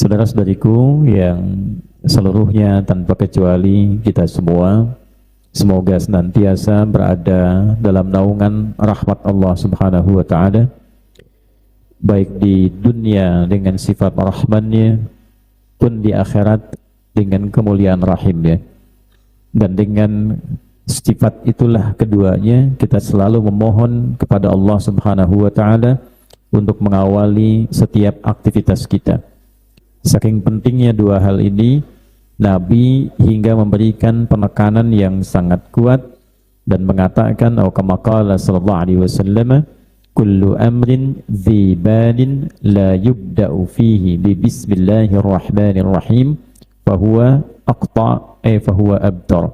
Saudara-saudariku yang seluruhnya tanpa kecuali kita semua, semoga senantiasa berada dalam naungan rahmat Allah Subhanahu wa Ta'ala, baik di dunia dengan sifat rahmannya, pun di akhirat dengan kemuliaan rahimnya. Dan dengan sifat itulah keduanya kita selalu memohon kepada Allah Subhanahu wa Ta'ala untuk mengawali setiap aktivitas kita. Saking pentingnya dua hal ini, Nabi hingga memberikan penekanan yang sangat kuat dan mengatakan, atau kama qala sallallahu alaihi wasallam, kullu amrin dhi balin la yubda'u fihi bi bismillahirrahmanirrahim fahuwa aqta fahuwa abtar.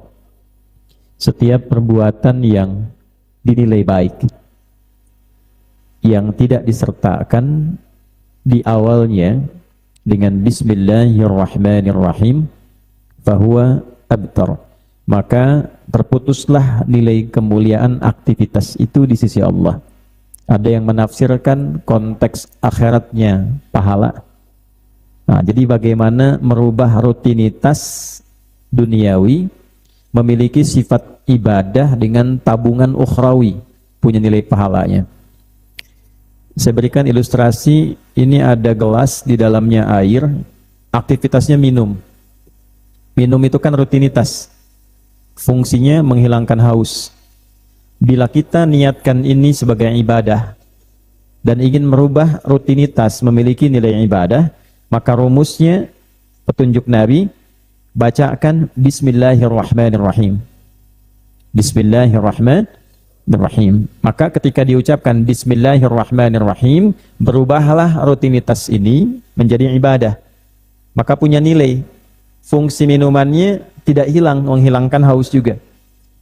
Setiap perbuatan yang dinilai baik yang tidak disertakan di awalnya dengan bismillahirrahmanirrahim fahuwa abtar, maka terputuslah nilai kemuliaan aktivitas itu di sisi Allah. Ada yang menafsirkan konteks akhiratnya pahala. Nah, jadi bagaimana merubah rutinitas duniawi memiliki sifat ibadah dengan tabungan ukhrawi, punya nilai pahalanya. Saya berikan ilustrasi, ini ada gelas, di dalamnya air, aktivitasnya minum. Minum itu kan rutinitas, fungsinya menghilangkan haus. Bila kita niatkan ini sebagai ibadah dan ingin merubah rutinitas memiliki nilai ibadah, maka rumusnya petunjuk Nabi, bacakan bismillahirrahmanirrahim. Bismillahirrahmanirrahim. Maka ketika diucapkan bismillahirrahmanirrahim, berubahlah rutinitas ini menjadi ibadah. Maka punya nilai. Fungsi minumannya tidak hilang, menghilangkan haus juga.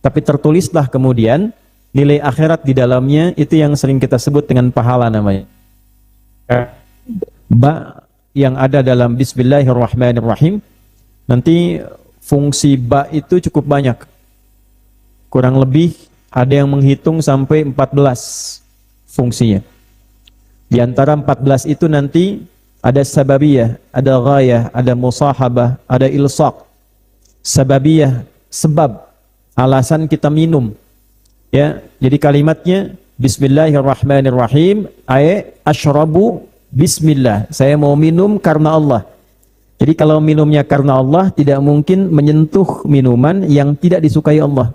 Tapi tertulislah kemudian nilai akhirat di dalamnya, itu yang sering kita sebut dengan pahala namanya. Ba yang ada dalam bismillahirrahmanirrahim, nanti fungsi ba itu cukup banyak. Kurang lebih ada yang menghitung sampai 14 fungsinya. Di antara 14 itu nanti ada sababiyah, ada ghayah, ada musahabah, ada ilsaq. Sababiyah, sebab, alasan kita minum. Ya, jadi kalimatnya bismillahirrahmanirrahim, asyrabu bismillah. Saya mau minum karena Allah. Jadi kalau minumnya karena Allah, tidak mungkin menyentuh minuman yang tidak disukai Allah.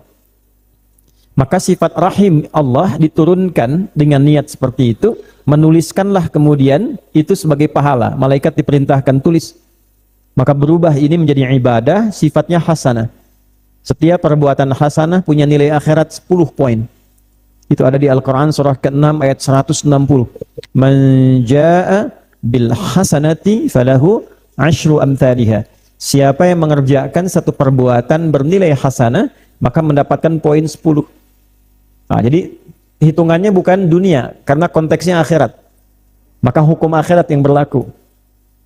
Maka sifat rahim Allah diturunkan dengan niat seperti itu, menuliskanlah kemudian itu sebagai pahala. Malaikat diperintahkan tulis. Maka berubah ini menjadi ibadah, sifatnya hasanah. Setiap perbuatan hasanah punya nilai akhirat 10 poin. Itu ada di Al-Quran surah ke-6 ayat 160. Man jaa bil hasanati falahu asyru amthaliha. Siapa yang mengerjakan satu perbuatan bernilai hasanah, maka mendapatkan poin 10. Nah, jadi hitungannya bukan dunia, karena konteksnya akhirat. Maka hukum akhirat yang berlaku.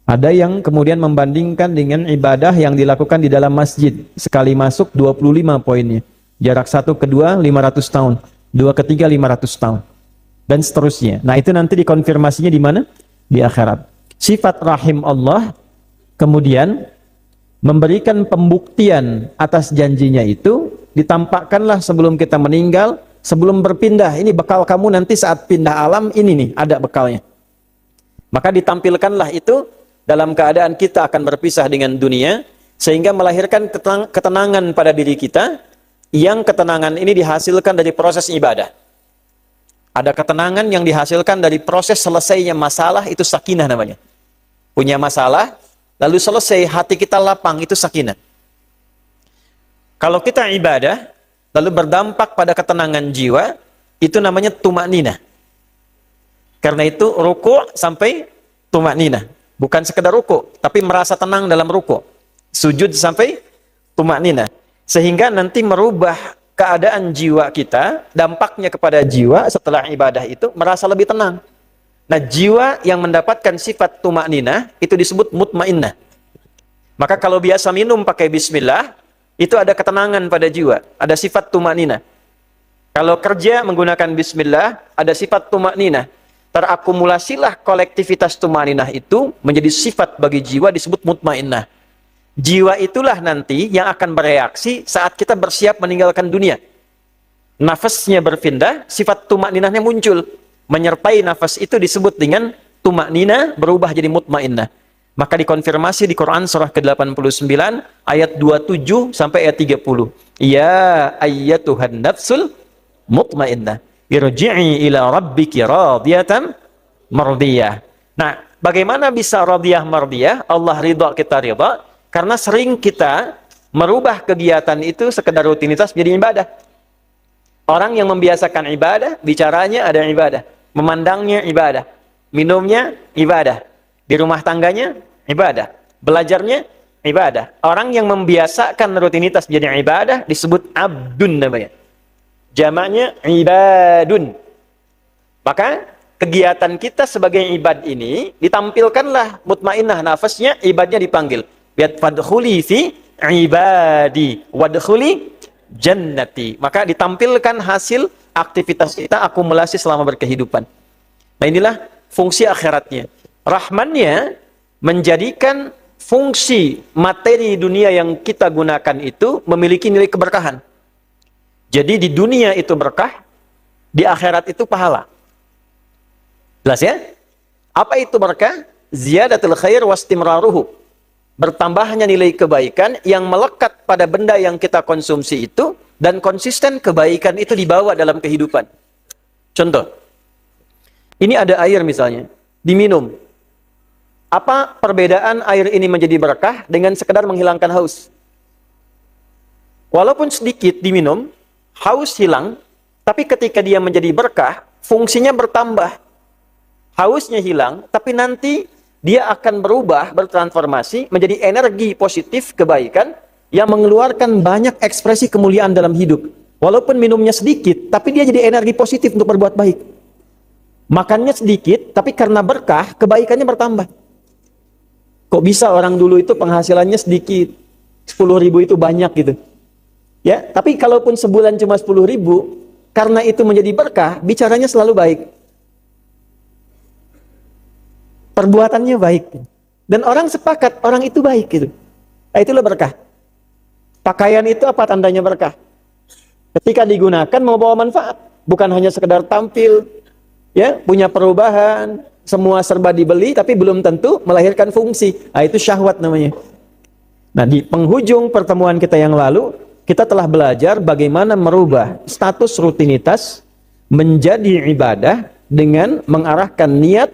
Ada yang kemudian membandingkan dengan ibadah yang dilakukan di dalam masjid. Sekali masuk 25 poinnya. Jarak satu ke dua 500 tahun. Dua ke tiga 500 tahun. Dan seterusnya. Nah, itu nanti dikonfirmasinya di mana? Di akhirat. Sifat rahim Allah kemudian memberikan pembuktian atas janjinya itu, ditampakkanlah sebelum kita meninggal, sebelum berpindah. Ini bekal kamu nanti saat pindah alam, ini nih ada bekalnya. Maka ditampilkanlah itu dalam keadaan kita akan berpisah dengan dunia, sehingga melahirkan ketenangan pada diri kita, yang ketenangan ini dihasilkan dari proses ibadah. Ada ketenangan yang dihasilkan dari proses selesainya masalah, itu sakinah namanya. Punya masalah, lalu selesai, hati kita lapang, itu sakinah. Kalau kita ibadah, lalu berdampak pada ketenangan jiwa, itu namanya tumakninah. Karena itu ruku' sampai tumakninah. Bukan sekedar ruku', tapi merasa tenang dalam ruku'. Sujud sampai tumakninah. Sehingga nanti merubah keadaan jiwa kita, dampaknya kepada jiwa setelah ibadah itu merasa lebih tenang. Nah, jiwa yang mendapatkan sifat tumakninah itu disebut mutmainnah. Maka kalau biasa minum pakai bismillah, itu ada ketenangan pada jiwa, ada sifat tumakninah. Kalau kerja menggunakan bismillah, ada sifat tumakninah. terakumulasilah kolektivitas tumaninah itu menjadi sifat bagi jiwa disebut mutmainnah. Jiwa itulah nanti yang akan bereaksi saat kita bersiap meninggalkan dunia. Nafasnya berpindah, sifat tumaninahnya muncul. Menyertai nafas itu disebut dengan tumakninah, berubah jadi mutmainnah. Maka dikonfirmasi di Quran surah ke-89 ayat 27 sampai ayat 30. Ya ayyatuhan nafsul mutmainnah, irji'i ila rabbiki radiyatan mardiyah. Nah, bagaimana bisa radiyah mardiyah? Allah ridha, kita ridha, karena sering kita merubah kegiatan itu sekedar rutinitas menjadi ibadah. Orang yang membiasakan ibadah, bicaranya ada ibadah, memandangnya ibadah, minumnya ibadah, di rumah tangganya ibadah, belajarnya ibadah. Orang yang membiasakan rutinitas menjadi ibadah disebut abdun namanya. Jamaknya ibadun. Maka kegiatan kita sebagai ibad ini ditampilkanlah mutmainnah, nafasnya, ibadnya dipanggil. Biat fadkhuli fi ibadi wadkhuli jannati. Maka ditampilkan hasil aktivitas kita akumulasi selama berkehidupan. Nah, inilah fungsi akhiratnya. Rahmannya menjadikan fungsi materi dunia yang kita gunakan itu memiliki nilai keberkahan. Jadi di dunia itu berkah, di akhirat itu pahala. Jelas ya? Apa itu berkah? Ziyadatul khair wastimraruhu. Bertambahnya nilai kebaikan yang melekat pada benda yang kita konsumsi itu, dan konsisten kebaikan itu dibawa dalam kehidupan. Contoh, ini ada air misalnya, diminum. Apa perbedaan air ini menjadi berkah dengan sekedar menghilangkan haus? Walaupun sedikit diminum, haus hilang, tapi ketika dia menjadi berkah, fungsinya bertambah. Hausnya hilang, tapi nanti dia akan berubah, bertransformasi menjadi energi positif kebaikan yang mengeluarkan banyak ekspresi kemuliaan dalam hidup. Walaupun minumnya sedikit, tapi dia jadi energi positif untuk berbuat baik. Makannya sedikit, tapi karena berkah, kebaikannya bertambah. Kok bisa orang dulu itu penghasilannya sedikit, 10.000 itu banyak gitu. Ya, tapi kalaupun sebulan cuma 10.000, karena itu menjadi berkah, bicaranya selalu baik. Perbuatannya baik. Dan orang sepakat, orang itu baik gitu. Nah, itulah berkah. Pakaian itu apa tandanya berkah? Ketika digunakan membawa manfaat, bukan hanya sekedar tampil, ya, punya perubahan, semua serba dibeli tapi belum tentu melahirkan fungsi. Nah, itu syahwat namanya. Nah, di penghujung pertemuan kita yang lalu, kita telah belajar bagaimana merubah status rutinitas menjadi ibadah dengan mengarahkan niat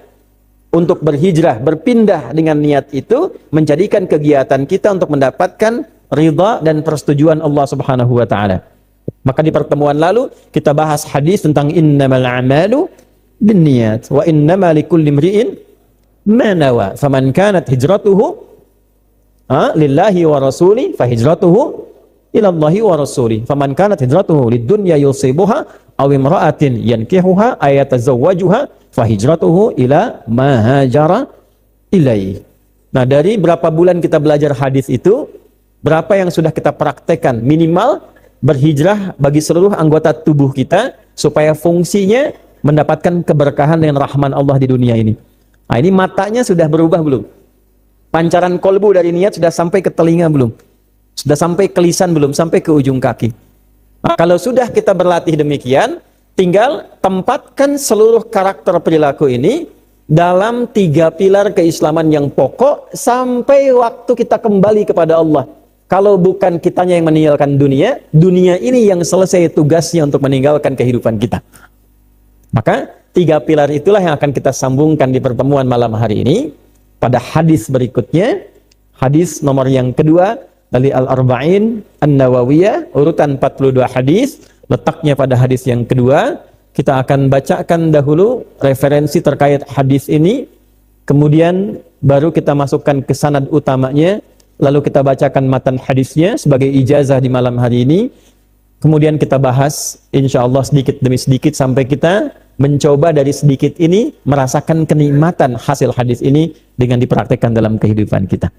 untuk berhijrah, berpindah dengan niat itu, menjadikan kegiatan kita untuk mendapatkan ridha dan persetujuan Allah Subhanahu wa taala. Maka di pertemuan lalu kita bahas hadis tentang innamal a'malu binniyat wa innama likulli imri'in ma nawa. Faman kanat hijratuhu lillahi wa rasuli fa hijratuhu ila Allahi wa rasuli. Faman kanat hijratuhu lid-dunya yusibuha aw imra'atin yankihuha ayatazawwajuha fa hijratuhu ila ma hajara ilaihi. Nah, dari berapa bulan kita belajar hadis itu, berapa yang sudah kita praktekkan minimal berhijrah bagi seluruh anggota tubuh kita supaya fungsinya mendapatkan keberkahan dan rahman Allah di dunia ini. Nah, ini matanya sudah berubah belum? Pancaran kolbu dari niat sudah sampai ke telinga belum? Sudah sampai ke lisan belum? Sampai ke ujung kaki. Nah, kalau sudah kita berlatih demikian, tinggal tempatkan seluruh karakter perilaku ini dalam 3 pilar keislaman yang pokok sampai waktu kita kembali kepada Allah. Kalau bukan kitanya yang meninggalkan dunia, dunia ini yang selesai tugasnya untuk meninggalkan kehidupan kita. Maka 3 pilar itulah yang akan kita sambungkan di pertemuan malam hari ini pada hadis berikutnya. Hadis nomor yang kedua dari Al-Arba'in An-Nawawiyah, urutan 42 hadis, letaknya pada hadis yang kedua. Kita akan bacakan dahulu referensi terkait hadis ini, kemudian baru kita masukkan ke sanad utamanya, lalu kita bacakan matan hadisnya sebagai ijazah di malam hari ini. Kemudian kita bahas insya Allah sedikit demi sedikit sampai kita mencoba dari sedikit ini merasakan kenikmatan hasil hadis ini dengan dipraktekkan dalam kehidupan kita.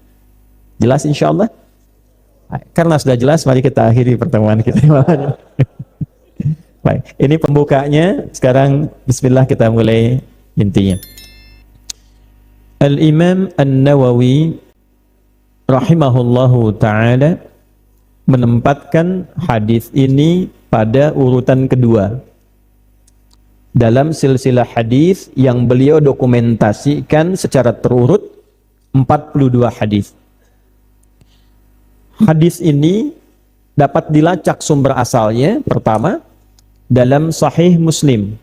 Jelas insya Allah? Karena sudah jelas, mari kita akhiri pertemuan kita. Baik, ini pembukanya. Sekarang bismillah kita mulai intinya. Al-Imam An-Nawawi rahimahullahu ta'ala menempatkan hadis ini pada urutan kedua dalam silsilah hadis yang beliau dokumentasikan secara terurut 42 hadis. Hadis ini dapat dilacak sumber asalnya pertama dalam Sahih Muslim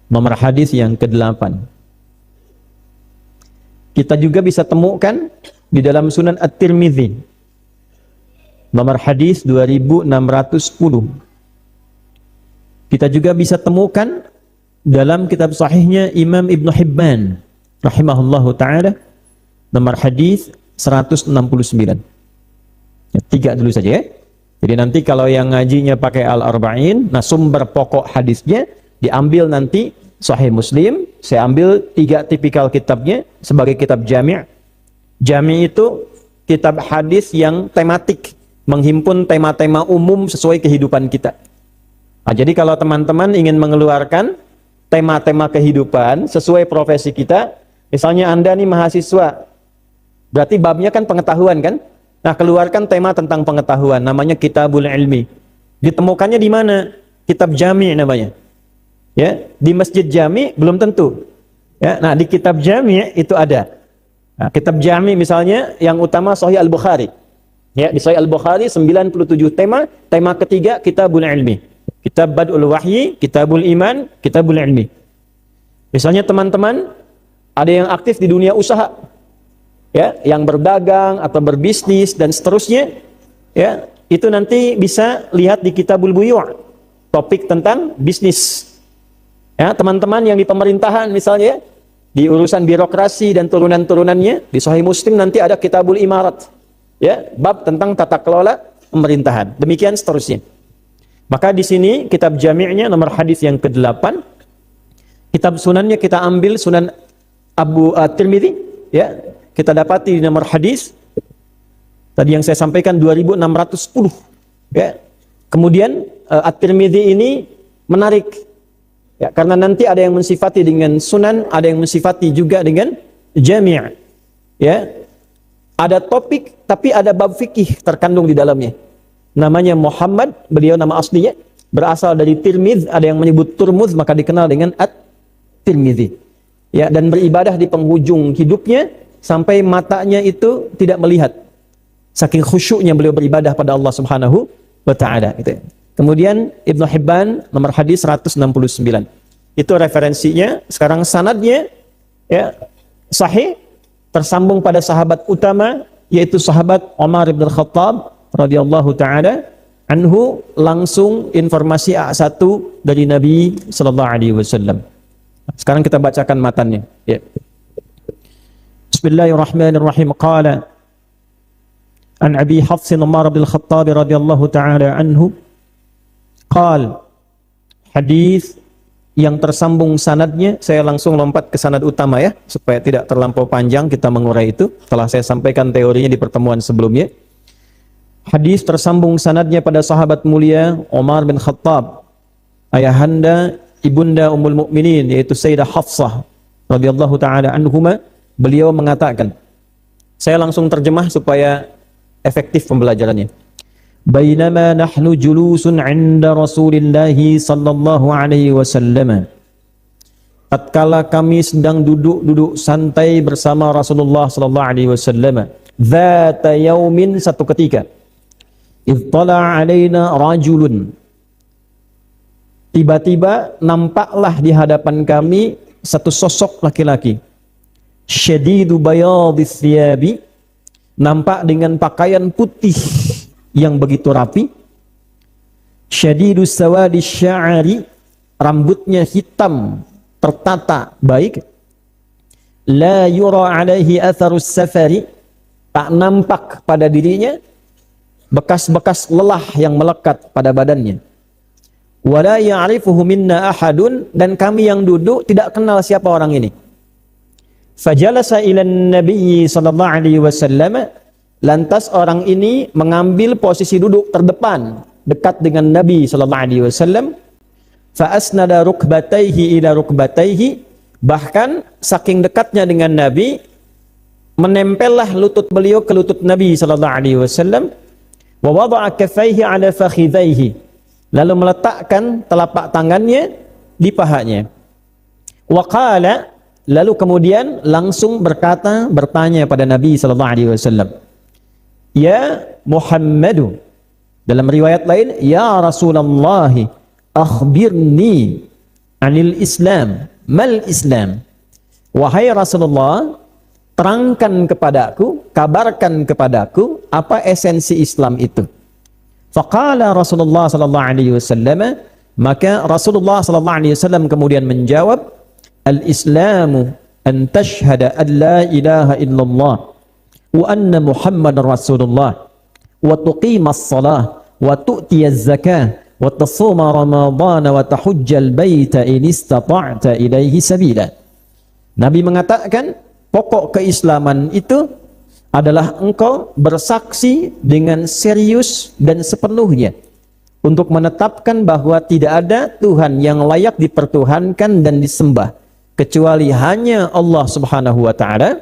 nomor hadis yang ke-8. Kita juga bisa temukan di dalam Sunan At-Tirmidzi nomor hadis 2610. Kita juga bisa temukan dalam kitab sahihnya Imam Ibn Hibban rahimahullahu ta'ala nomor hadis 169. Ya, 3 dulu saja ya. Jadi nanti kalau yang ngajinya pakai Al-Arba'in, nah sumber pokok hadisnya diambil nanti Sahih Muslim, saya ambil 3 tipikal kitabnya sebagai kitab jami'. Jami' itu kitab hadis yang tematik, menghimpun tema-tema umum sesuai kehidupan kita. Nah, jadi kalau teman-teman ingin mengeluarkan tema-tema kehidupan sesuai profesi kita, misalnya Anda nih mahasiswa, berarti babnya kan pengetahuan kan? Nah, keluarkan tema tentang pengetahuan, namanya Kitabul Ilmi. Ditemukannya di mana? Kitab Jami' namanya. Ya, di Masjid Jami' belum tentu. Ya, nah di kitab Jami' itu ada. Nah, kitab Jami' misalnya yang utama Sahih Al-Bukhari. Ya, di Sahih Al-Bukhari 97 tema, tema ketiga Kitabul Ilmi. Kitab Bad'ul Wahyi, Kitabul Iman, Kitabul Ilmi. Misalnya teman-teman ada yang aktif di dunia usaha. Ya, yang berdagang atau berbisnis dan seterusnya, ya, itu nanti bisa lihat di Kitabul Buyu', topik tentang bisnis. Ya, teman-teman yang di pemerintahan misalnya, di urusan birokrasi dan turunan-turunannya, di Sahih Muslim nanti ada Kitabul Imarat. Ya, bab tentang tata kelola pemerintahan. Demikian seterusnya. Maka di sini kitab jami'nya nomor hadis yang ke-8. Kitab sunannya kita ambil Sunan Abu Tirmidzi, ya. Kita dapati di nomor hadis tadi yang saya sampaikan 2610. Ya. Kemudian At-Tirmidzi ini menarik. Ya, karena nanti ada yang mensifati dengan sunan, ada yang mensifati juga dengan jami'. Ya. Ada topik tapi ada bab fikih terkandung di dalamnya. Namanya Muhammad, beliau nama aslinya berasal dari Tirmidz, ada yang menyebut Turmuz, maka dikenal dengan At-Tirmidzi. Ya, dan beribadah di penghujung hidupnya sampai matanya itu tidak melihat. Saking khusyuknya beliau beribadah pada Allah Subhanahu wa taala gitu. Kemudian Ibn Hibban nomor hadis 169. Itu referensinya. Sekarang sanadnya ya sahih, tersambung pada sahabat utama yaitu sahabat Umar bin Khattab radhiyallahu taala anhu, langsung informasi A1 dari Nabi sallallahu alaihi wasallam. Sekarang kita bacakan matannya ya. Bismillahirrahmanirrahim. Qala an Abi Hafs Umar bin Khattab radhiyallahu taala anhu qal, hadis yang tersambung sanadnya, saya langsung lompat ke sanad utama ya, supaya tidak terlampau panjang kita mengurai itu. Telah saya sampaikan teorinya di pertemuan sebelumnya. Hadis tersambung sanadnya pada sahabat mulia Umar bin Khattab, ayahanda ibunda Ummul Mukminin yaitu Sayyidah Hafsah radhiyallahu taala anhuma. Beliau mengatakan, saya langsung terjemah supaya efektif pembelajarannya. Bainama nahnu julusun 'inda Rasulillah sallallahu alaihi wasallam. Tatkala kami sedang duduk santai bersama Rasulullah sallallahu alaihi wasallam, dzata yaumin, satu ketika, ittala 'alaina rajulun. Tiba-tiba nampaklah di hadapan kami satu sosok laki-laki. Syadidu bayadis thiyabi, nampak dengan pakaian putih yang begitu rapi. Syadidus sawadis sya'ari, rambutnya hitam tertata baik. La yura alaihi atharus safari, tak nampak pada dirinya bekas-bekas lelah yang melekat pada badannya. Wala ya'rifuhu minna ahadun, dan kami yang duduk tidak kenal siapa orang ini. Fajalasa ilan nabiyyi sallallahu alaihi wasallam, lantas orang ini mengambil posisi duduk terdepan dekat dengan Nabi sallallahu alaihi wasallam. Fa asnada rukbatayhi ila rukbatayhi, Bahkan saking dekatnya dengan Nabi, menempellah lutut beliau ke lutut Nabi sallallahu alaihi wasallam, wa wada'a kaffaihi ala fakhidhaihi, lalu meletakkan telapak tangannya di pahanya. Wa qala, lalu kemudian langsung bertanya pada Nabi sallallahu alaihi wasallam, ya Muhammadu, dalam riwayat lain, ya Rasulullah, akhbirni anil Islam, mal Islam. Wahai Rasulullah, terangkan kepadaku, kabarkan kepadaku apa esensi Islam itu. Faqala Rasulullah sallallahu alaihi wasallam, maka Rasulullah sallallahu alaihi wasallam kemudian menjawab, al-Islamu an tashhada an la ilaha illallah wa anna Muhammadar Rasulullah wa tuqimas salah wa tu'tiyaz zakah wa tasuma ramadhana wa tahujjal baita in istata'ta ilaihi sabila. Nabi mengatakan, pokok keislaman itu adalah engkau bersaksi dengan serius dan sepenuhnya untuk menetapkan bahwa tidak ada Tuhan yang layak dipertuhankan dan disembah kecuali hanya Allah Subhanahu wa taala,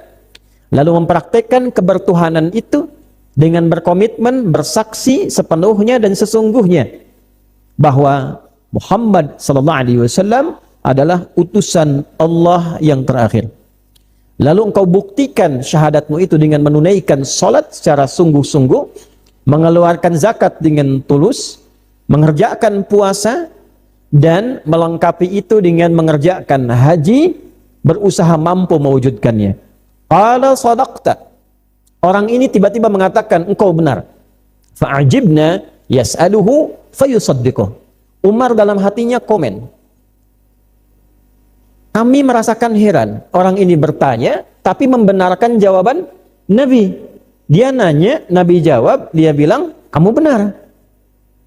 lalu mempraktekkan kebertuhanan itu dengan berkomitmen bersaksi sepenuhnya dan sesungguhnya bahwa Muhammad sallallahu alaihi wasallam adalah utusan Allah yang terakhir. Lalu engkau buktikan syahadatmu itu dengan menunaikan salat secara sungguh-sungguh, mengeluarkan zakat dengan tulus, mengerjakan puasa, dan melengkapi itu dengan mengerjakan haji, berusaha mampu mewujudkannya. Qala sadaqta. Orang ini tiba-tiba mengatakan, engkau benar. Fa'ajibna yas'aluhu fayusaddiquh. Umar dalam hatinya komen, kami merasakan heran, orang ini bertanya tapi membenarkan jawaban Nabi. Dia nanya, Nabi jawab, dia bilang kamu benar.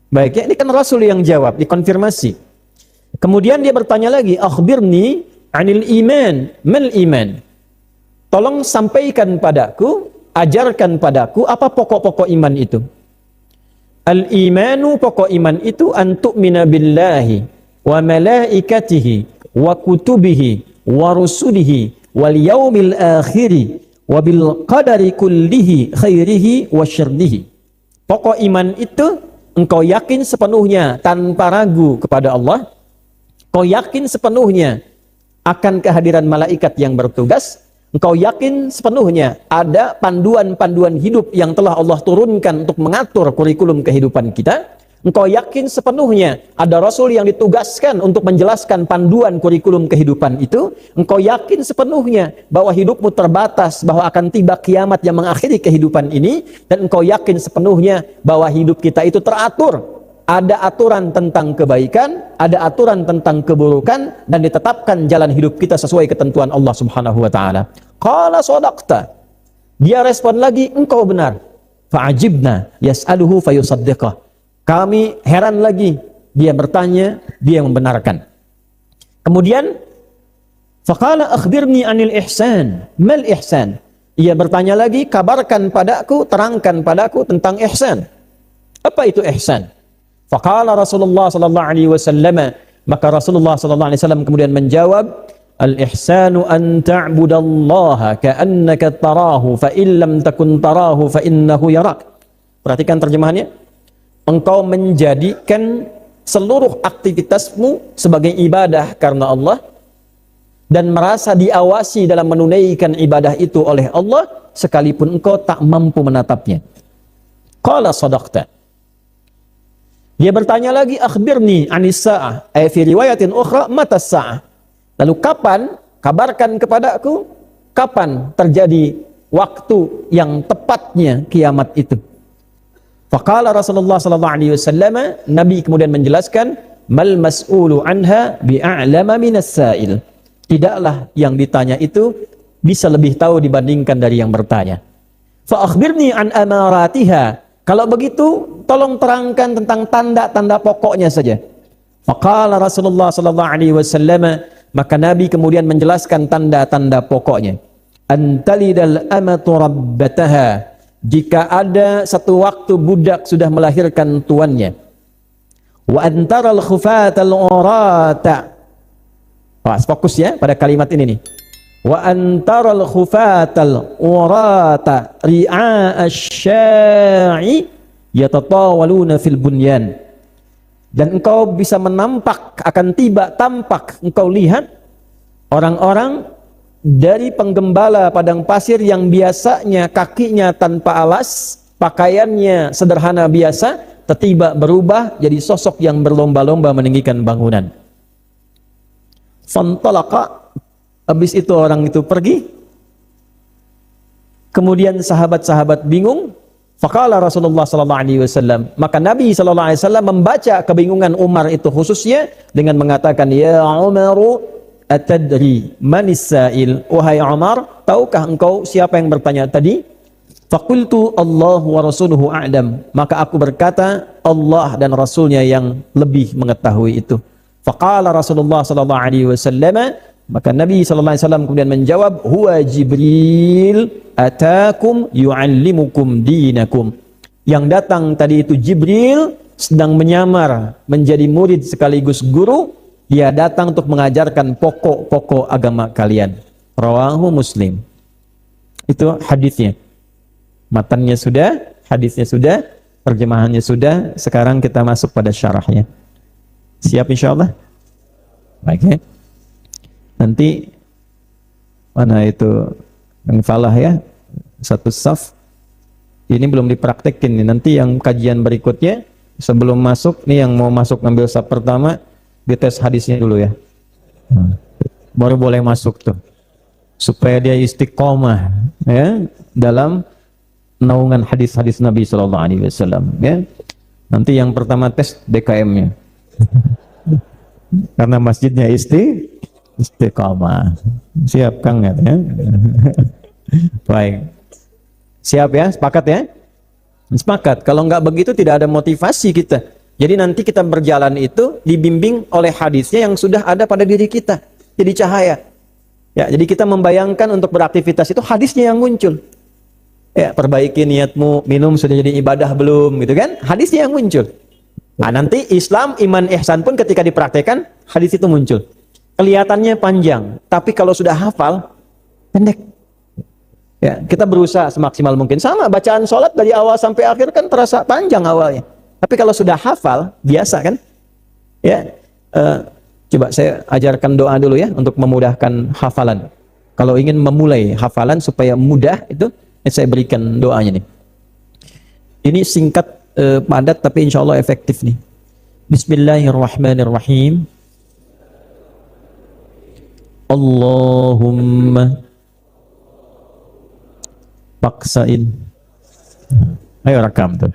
Baik, ya, ini kan Rasul yang jawab, dikonfirmasi. Kemudian dia bertanya lagi, akhbirni anil iman, mal iman. Tolong sampaikan padaku, ajarkan padaku apa pokok-pokok iman itu. Al-imanu, pokok iman itu, an tu'mina billahi wa malaikatihi wa kutubihi wa rusulihi wal yaumil akhiri wa bil qadari kullihi khairihi wa syarrihi. Pokok iman itu engkau yakin sepenuhnya tanpa ragu kepada Allah, kau yakin sepenuhnya akan kehadiran malaikat yang bertugas, engkau yakin sepenuhnya ada panduan-panduan hidup yang telah Allah turunkan untuk mengatur kurikulum kehidupan kita. Engkau yakin sepenuhnya ada Rasul yang ditugaskan untuk menjelaskan panduan kurikulum kehidupan itu. Engkau yakin sepenuhnya bahwa hidupmu terbatas, bahwa akan tiba kiamat yang mengakhiri kehidupan ini. Dan engkau yakin sepenuhnya bahwa hidup kita itu teratur. Ada aturan tentang kebaikan, ada aturan tentang keburukan, dan ditetapkan jalan hidup kita sesuai ketentuan Allah Subhanahu wa taala. Qala sadaqta. Dia respon lagi, engkau benar. Fa'ajibna yas'aluhu fayusaddiqah. Kami heran lagi, dia bertanya, dia membenarkan. Kemudian, faqala akhbirni anil ihsan, mal ihsan. Ia bertanya lagi, kabarkan padaku, terangkan padaku tentang ihsan. Apa itu ihsan? Faqala Rasulullah sallallahu alaihi wasallam, maka Rasulullah sallallahu alaihi wasallam kemudian menjawab, al-ihsanu an ta'budallaha ka'annaka tarahu fa in lam takun tarahu fa innahu yarak. Perhatikan terjemahannya. Engkau menjadikan seluruh aktivitasmu sebagai ibadah karena Allah dan merasa diawasi dalam menunaikan ibadah itu oleh Allah sekalipun engkau tak mampu menatapnya. Qala sadaqta. Dia bertanya lagi, akhbirni anis sa'ah. Fi riwayatin ukhra, mata sa'ah. Lalu kapan, kabarkan kepadaku, kapan terjadi waktu yang tepatnya kiamat itu. Faqala Rasulullah sallallahu alaihi wasallam, Nabi kemudian menjelaskan, mal mas'ulu anha bi'a'lama minas sa'il. Tidaklah yang ditanya itu bisa lebih tahu dibandingkan dari yang bertanya. Fa akhbirni an amaratiha. Kalau begitu, tolong terangkan tentang tanda-tanda pokoknya saja. Faqala Rasulullah sallallahu alaihi wasallam, maka Nabi kemudian menjelaskan tanda-tanda pokoknya. Antalidal amatu rabbataha. Jika ada satu waktu budak sudah melahirkan tuannya. Wa antaral khufatal urata Pas fokus ya pada kalimat ini nih. Wa antaral khufatal urata ri'a asy-sya'i yatatawaluna fil bunyan. Dan engkau bisa menampak, akan tiba tampak engkau lihat orang-orang dari penggembala padang pasir yang biasanya kakinya tanpa alas, pakaiannya sederhana biasa, tiba berubah jadi sosok yang berlomba-lomba meninggikan bangunan. Fantalaqa, habis itu orang itu pergi. Kemudian sahabat-sahabat bingung. Faqala Rasulullah sallallahu alaihi wasallam, maka Nabi sallallahu alaihi wasallam membaca kebingungan Umar itu khususnya dengan mengatakan, ya Umaru atadri manis sa'il, wahai Umar, tahukah engkau siapa yang bertanya tadi? Faqultu Allah wa rasuluhu a'lam, maka aku berkata Allah dan Rasulnya yang lebih mengetahui itu. Faqala Rasulullah sallallahu alaihi wasallam, maka Nabi sallallahu alaihi wasallam kemudian menjawab, huwa Jibril atakum yu'allimukum dinakum. Yang datang tadi itu Jibril, sedang menyamar menjadi murid sekaligus guru. Dia datang untuk mengajarkan pokok-pokok agama kalian. Rawahu Muslim. Itu hadisnya. Matannya sudah, hadisnya sudah, terjemahannya sudah. Sekarang kita masuk pada syarahnya. Siap insyaallah? Baik ya. Nanti mana itu yang falah ya, satu saf. Ini belum dipraktekin nih. Nanti yang kajian berikutnya sebelum masuk nih, yang mau masuk ngambil saf pertama dites hadisnya dulu ya. Baru boleh masuk tuh. Supaya dia istiqomah ya dalam naungan hadis-hadis Nabi sallallahu alaihi wasallam ya. Nanti yang pertama tes DKM-nya. Karena masjidnya istiqamah. Siap Kang ya? Baik. Siap ya? Sepakat ya? Sepakat. Kalau nggak begitu tidak ada motivasi kita. Jadi nanti kita berjalan itu dibimbing oleh hadisnya yang sudah ada pada diri kita. Jadi cahaya. Ya, jadi kita membayangkan untuk beraktivitas itu hadisnya yang muncul. Ya, perbaiki niatmu, minum sudah jadi ibadah belum gitu kan? Hadisnya yang muncul. Nah, nanti Islam, iman, ihsan pun ketika dipraktekkan hadis itu muncul. Kelihatannya panjang, tapi kalau sudah hafal, pendek. Ya, kita berusaha semaksimal mungkin. Sama bacaan sholat dari awal sampai akhir kan terasa panjang awalnya. Tapi kalau sudah hafal, biasa kan? Ya, coba saya ajarkan doa dulu ya untuk memudahkan hafalan. Kalau ingin memulai hafalan supaya mudah itu, saya berikan doanya nih. Ini singkat, padat tapi insya Allah efektif nih. Bismillahirrahmanirrahim. Allahumma paksain. Ayo rekam tuh.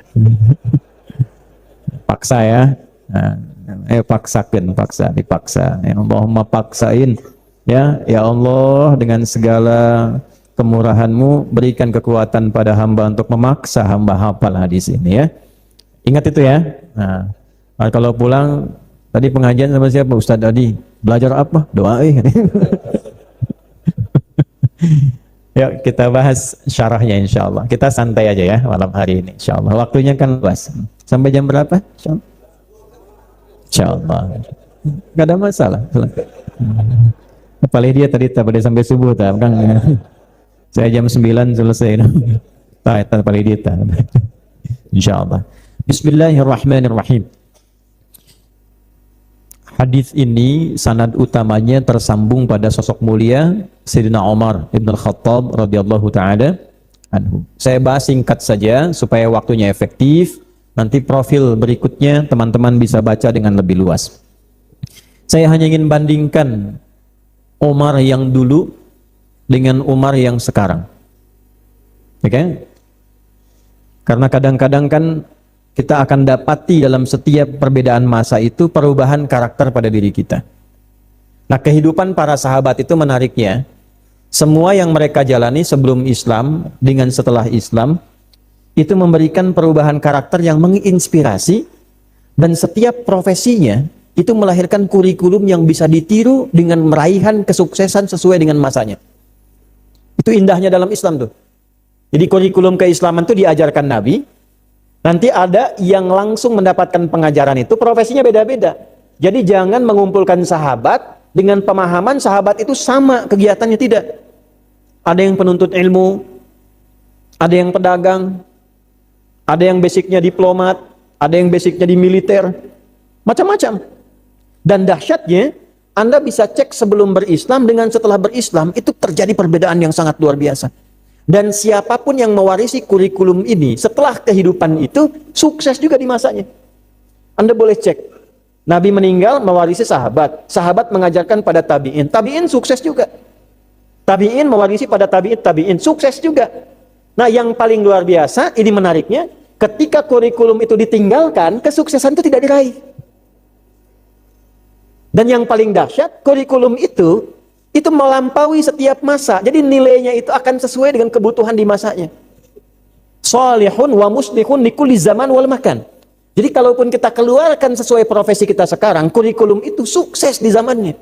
Paksa ya. Nah, ayo paksakan, dipaksa. Ya Allahumma paksain. Ya Allah, dengan segala kemurahan-Mu berikan kekuatan pada hamba untuk memaksa hamba hafal hadis ini ya. Ingat itu ya. Nah, kalau pulang tadi pengajian sama siapa? Ustadz Adi. Belajar apa? Doa. Yuk kita bahas syarahnya insyaallah. Kita santai aja ya malam hari ini insyaallah. Waktunya kan luas. Sampai jam berapa? Insyaallah. Enggak ada masalah. Apalagi dia tadi sampai subuh kan. Saya jam 9 selesai. Apalagi dia. Insyaallah. Bismillahirrahmanirrahim. Hadis ini sanad utamanya tersambung pada sosok mulia Sayyidina Umar Ibn Al-Khattab radhiyallahu taala anhu. Saya bahas singkat saja supaya waktunya efektif. Nanti profil berikutnya teman-teman bisa baca dengan lebih luas. Saya hanya ingin bandingkan Umar yang dulu dengan Umar yang sekarang. Oke? Karena kadang-kadang kan kita akan dapati dalam setiap perbedaan masa itu perubahan karakter pada diri kita. Nah, kehidupan para sahabat itu menariknya. Semua yang mereka jalani sebelum Islam dengan setelah Islam itu memberikan perubahan karakter yang menginspirasi, dan setiap profesinya itu melahirkan kurikulum yang bisa ditiru dengan meraihkan kesuksesan sesuai dengan masanya. Itu indahnya dalam Islam tuh. Jadi kurikulum keislaman itu diajarkan Nabi. Nanti ada yang langsung mendapatkan pengajaran itu, profesinya beda-beda. Jadi jangan mengumpulkan sahabat, dengan pemahaman sahabat itu sama kegiatannya, tidak. Ada yang penuntut ilmu, ada yang pedagang, ada yang basicnya diplomat, ada yang basicnya di militer, macam-macam. Dan dahsyatnya, Anda bisa cek sebelum berislam dengan setelah berislam, itu terjadi perbedaan yang sangat luar biasa. Dan siapapun yang mewarisi kurikulum ini setelah kehidupan itu, sukses juga di masanya. Anda boleh cek. Nabi meninggal mewarisi sahabat. Sahabat mengajarkan pada tabi'in. Tabi'in sukses juga. Tabi'in mewarisi pada tabi'in. Sukses juga. Nah, yang paling luar biasa, ini menariknya, ketika kurikulum itu ditinggalkan, kesuksesan itu tidak diraih. Dan yang paling dahsyat, kurikulum itu melampaui setiap masa. Jadi nilainya itu akan sesuai dengan kebutuhan di masanya. Shalihun wa muslihun likulli zaman wal makan. Jadi kalaupun kita keluarkan sesuai profesi kita sekarang, kurikulum itu sukses di zamannya.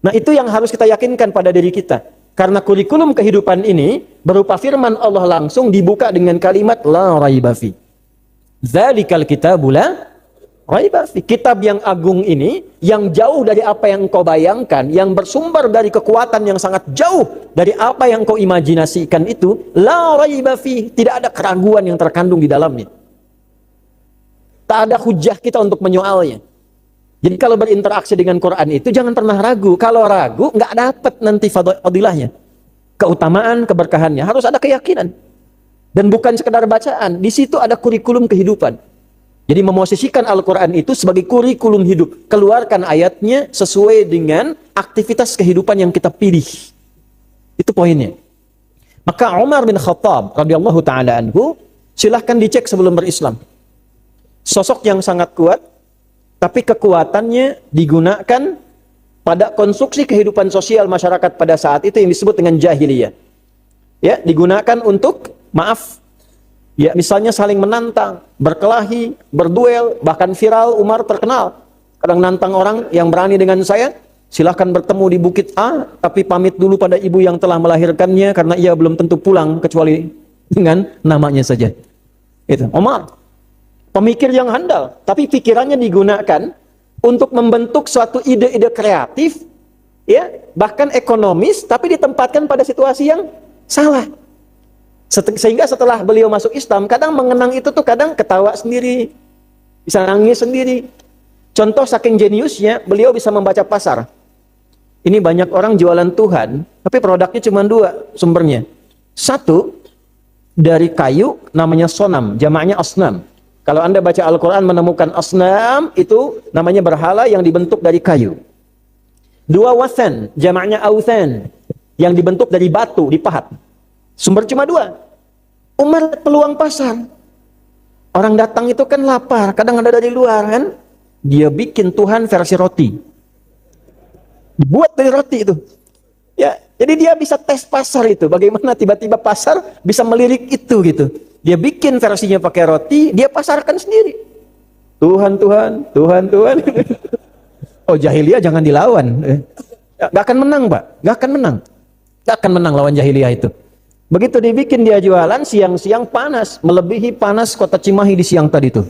Nah, itu yang harus kita yakinkan pada diri kita. Karena kurikulum kehidupan ini berupa firman Allah langsung dibuka dengan kalimat la raiba fi. Dzalikal kitabu la raiba fi. Kitab yang agung ini, yang jauh dari apa yang engkau bayangkan, yang bersumber dari kekuatan yang sangat jauh dari apa yang kau imajinasikan itu, la raiba fi, tidak ada keraguan yang terkandung di dalamnya. Tak ada hujah kita untuk menyoalnya. Jadi kalau berinteraksi dengan Quran itu jangan pernah ragu. Kalau ragu nggak dapat nanti fadilahnya, keutamaan, keberkahannya. Harus ada keyakinan. Dan bukan sekedar bacaan. Di situ ada kurikulum kehidupan. Jadi memosisikan Al-Quran itu sebagai kurikulum hidup. Keluarkan ayatnya sesuai dengan aktivitas kehidupan yang kita pilih. Itu poinnya. Maka Umar bin Khattab radhiyallahu taala anhu, silahkan dicek sebelum berislam. Sosok yang sangat kuat, tapi kekuatannya digunakan pada konstruksi kehidupan sosial masyarakat pada saat itu yang disebut dengan jahiliyah. Ya, digunakan untuk, maaf, ya misalnya saling menantang, berkelahi, berduel, bahkan viral. Umar terkenal kadang nantang orang yang berani dengan saya, silahkan bertemu di bukit A, tapi pamit dulu pada ibu yang telah melahirkannya karena ia belum tentu pulang kecuali dengan namanya saja. Itu Umar. Pemikir yang handal, tapi pikirannya digunakan untuk membentuk suatu ide-ide kreatif, ya, bahkan ekonomis, tapi ditempatkan pada situasi yang salah. Sehingga setelah beliau masuk Islam, kadang mengenang itu tuh kadang ketawa sendiri, bisa nangis sendiri. Contoh saking jeniusnya, beliau bisa membaca pasar. Ini banyak orang jualan Tuhan, tapi produknya cuma dua sumbernya. Satu, dari kayu, namanya sonam, jamaknya asnam. Kalau Anda baca Al-Quran menemukan asnam, itu namanya berhala yang dibentuk dari kayu. Dua, wathan, jamaknya authan, yang dibentuk dari batu, dipahat. Sumber cuma dua. Umar peluang pasar. Orang datang itu kan lapar, kadang ada dari luar kan. Dia bikin Tuhan versi roti. Dibuat dari roti itu. Ya, jadi dia bisa tes pasar itu. Bagaimana tiba-tiba pasar bisa melirik itu gitu. Dia bikin versinya pakai roti, dia pasarkan sendiri. Tuhan, Tuhan, Tuhan, Tuhan. Oh, jahiliyah jangan dilawan. Gak akan menang, Pak. Gak akan menang. Gak akan menang lawan jahiliyah itu. Begitu dibikin dia jualan, siang-siang panas. Melebihi panas kota Cimahi di siang tadi itu.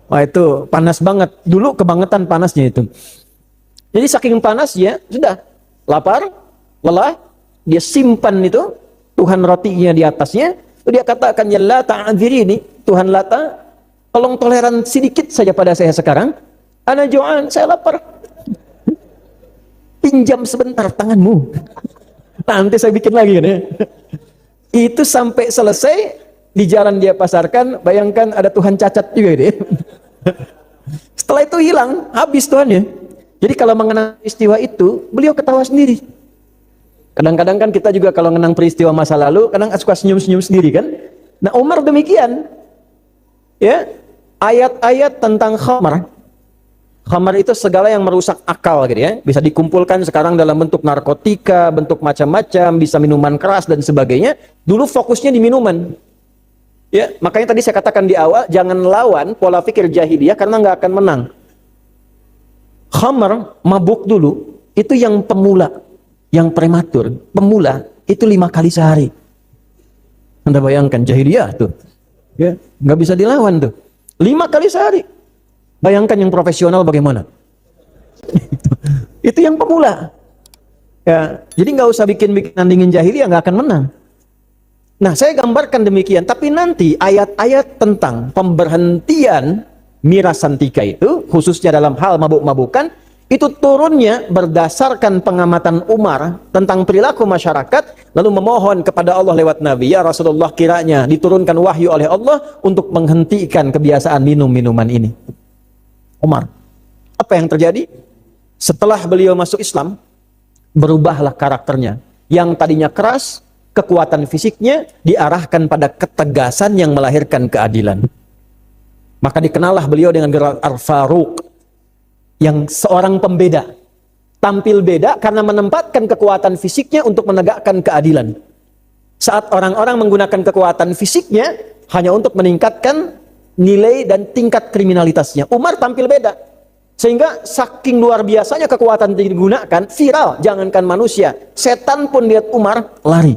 Wah, itu panas banget. Dulu kebangetan panasnya itu. Jadi saking panasnya, sudah. Lapar, lelah, dia simpan itu. Tuhan rotinya di atasnya. Dia katakan, ya Lata ini, Tuhan Lata, tolong toleran sedikit saja pada saya sekarang. Ana ju'an, saya lapar. Pinjam sebentar tanganmu. Nanti saya bikin lagi kan ya. Itu sampai selesai, di jalan dia pasarkan, bayangkan ada Tuhan cacat juga dia. Setelah itu hilang, habis Tuhannya. Jadi kalau mengenang peristiwa itu, beliau ketawa sendiri. Kadang-kadang kan kita juga kalau mengenang peristiwa masa lalu, kadang suka senyum-senyum sendiri kan. Nah, Umar demikian. Ya, ayat-ayat tentang khamar. Khamar itu segala yang merusak akal gitu ya. Bisa dikumpulkan sekarang dalam bentuk narkotika, bentuk macam-macam, bisa minuman keras dan sebagainya. Dulu fokusnya di minuman. Ya, makanya tadi saya katakan di awal, jangan lawan pola pikir jahiliyah karena nggak akan menang. Khamar, mabuk dulu, itu yang pemula. Yang prematur, pemula, itu 5 kali sehari. Anda bayangkan, jahiliyah tuh. Ya, nggak bisa dilawan tuh. 5 kali sehari. Bayangkan yang profesional bagaimana. Itu yang pemula. Ya, jadi nggak usah bikin tandingin jahiliyah, nggak akan menang. Nah, saya gambarkan demikian. Tapi nanti ayat-ayat tentang pemberhentian mirasan tiga itu, khususnya dalam hal mabuk-mabukan, itu turunnya berdasarkan pengamatan Umar tentang perilaku masyarakat, lalu memohon kepada Allah lewat Nabi, ya Rasulullah, kiranya diturunkan wahyu oleh Allah untuk menghentikan kebiasaan minum-minuman ini. Umar. Apa yang terjadi? Setelah beliau masuk Islam, berubahlah karakternya. Yang tadinya keras, kekuatan fisiknya diarahkan pada ketegasan yang melahirkan keadilan. Maka dikenallah beliau dengan gelar Al-Faruq, yang seorang pembeda. Tampil beda karena menempatkan kekuatan fisiknya untuk menegakkan keadilan. Saat orang-orang menggunakan kekuatan fisiknya hanya untuk meningkatkan nilai dan tingkat kriminalitasnya, Umar tampil beda. Sehingga saking luar biasanya kekuatan yang digunakan, viral, jangankan manusia, setan pun lihat Umar lari.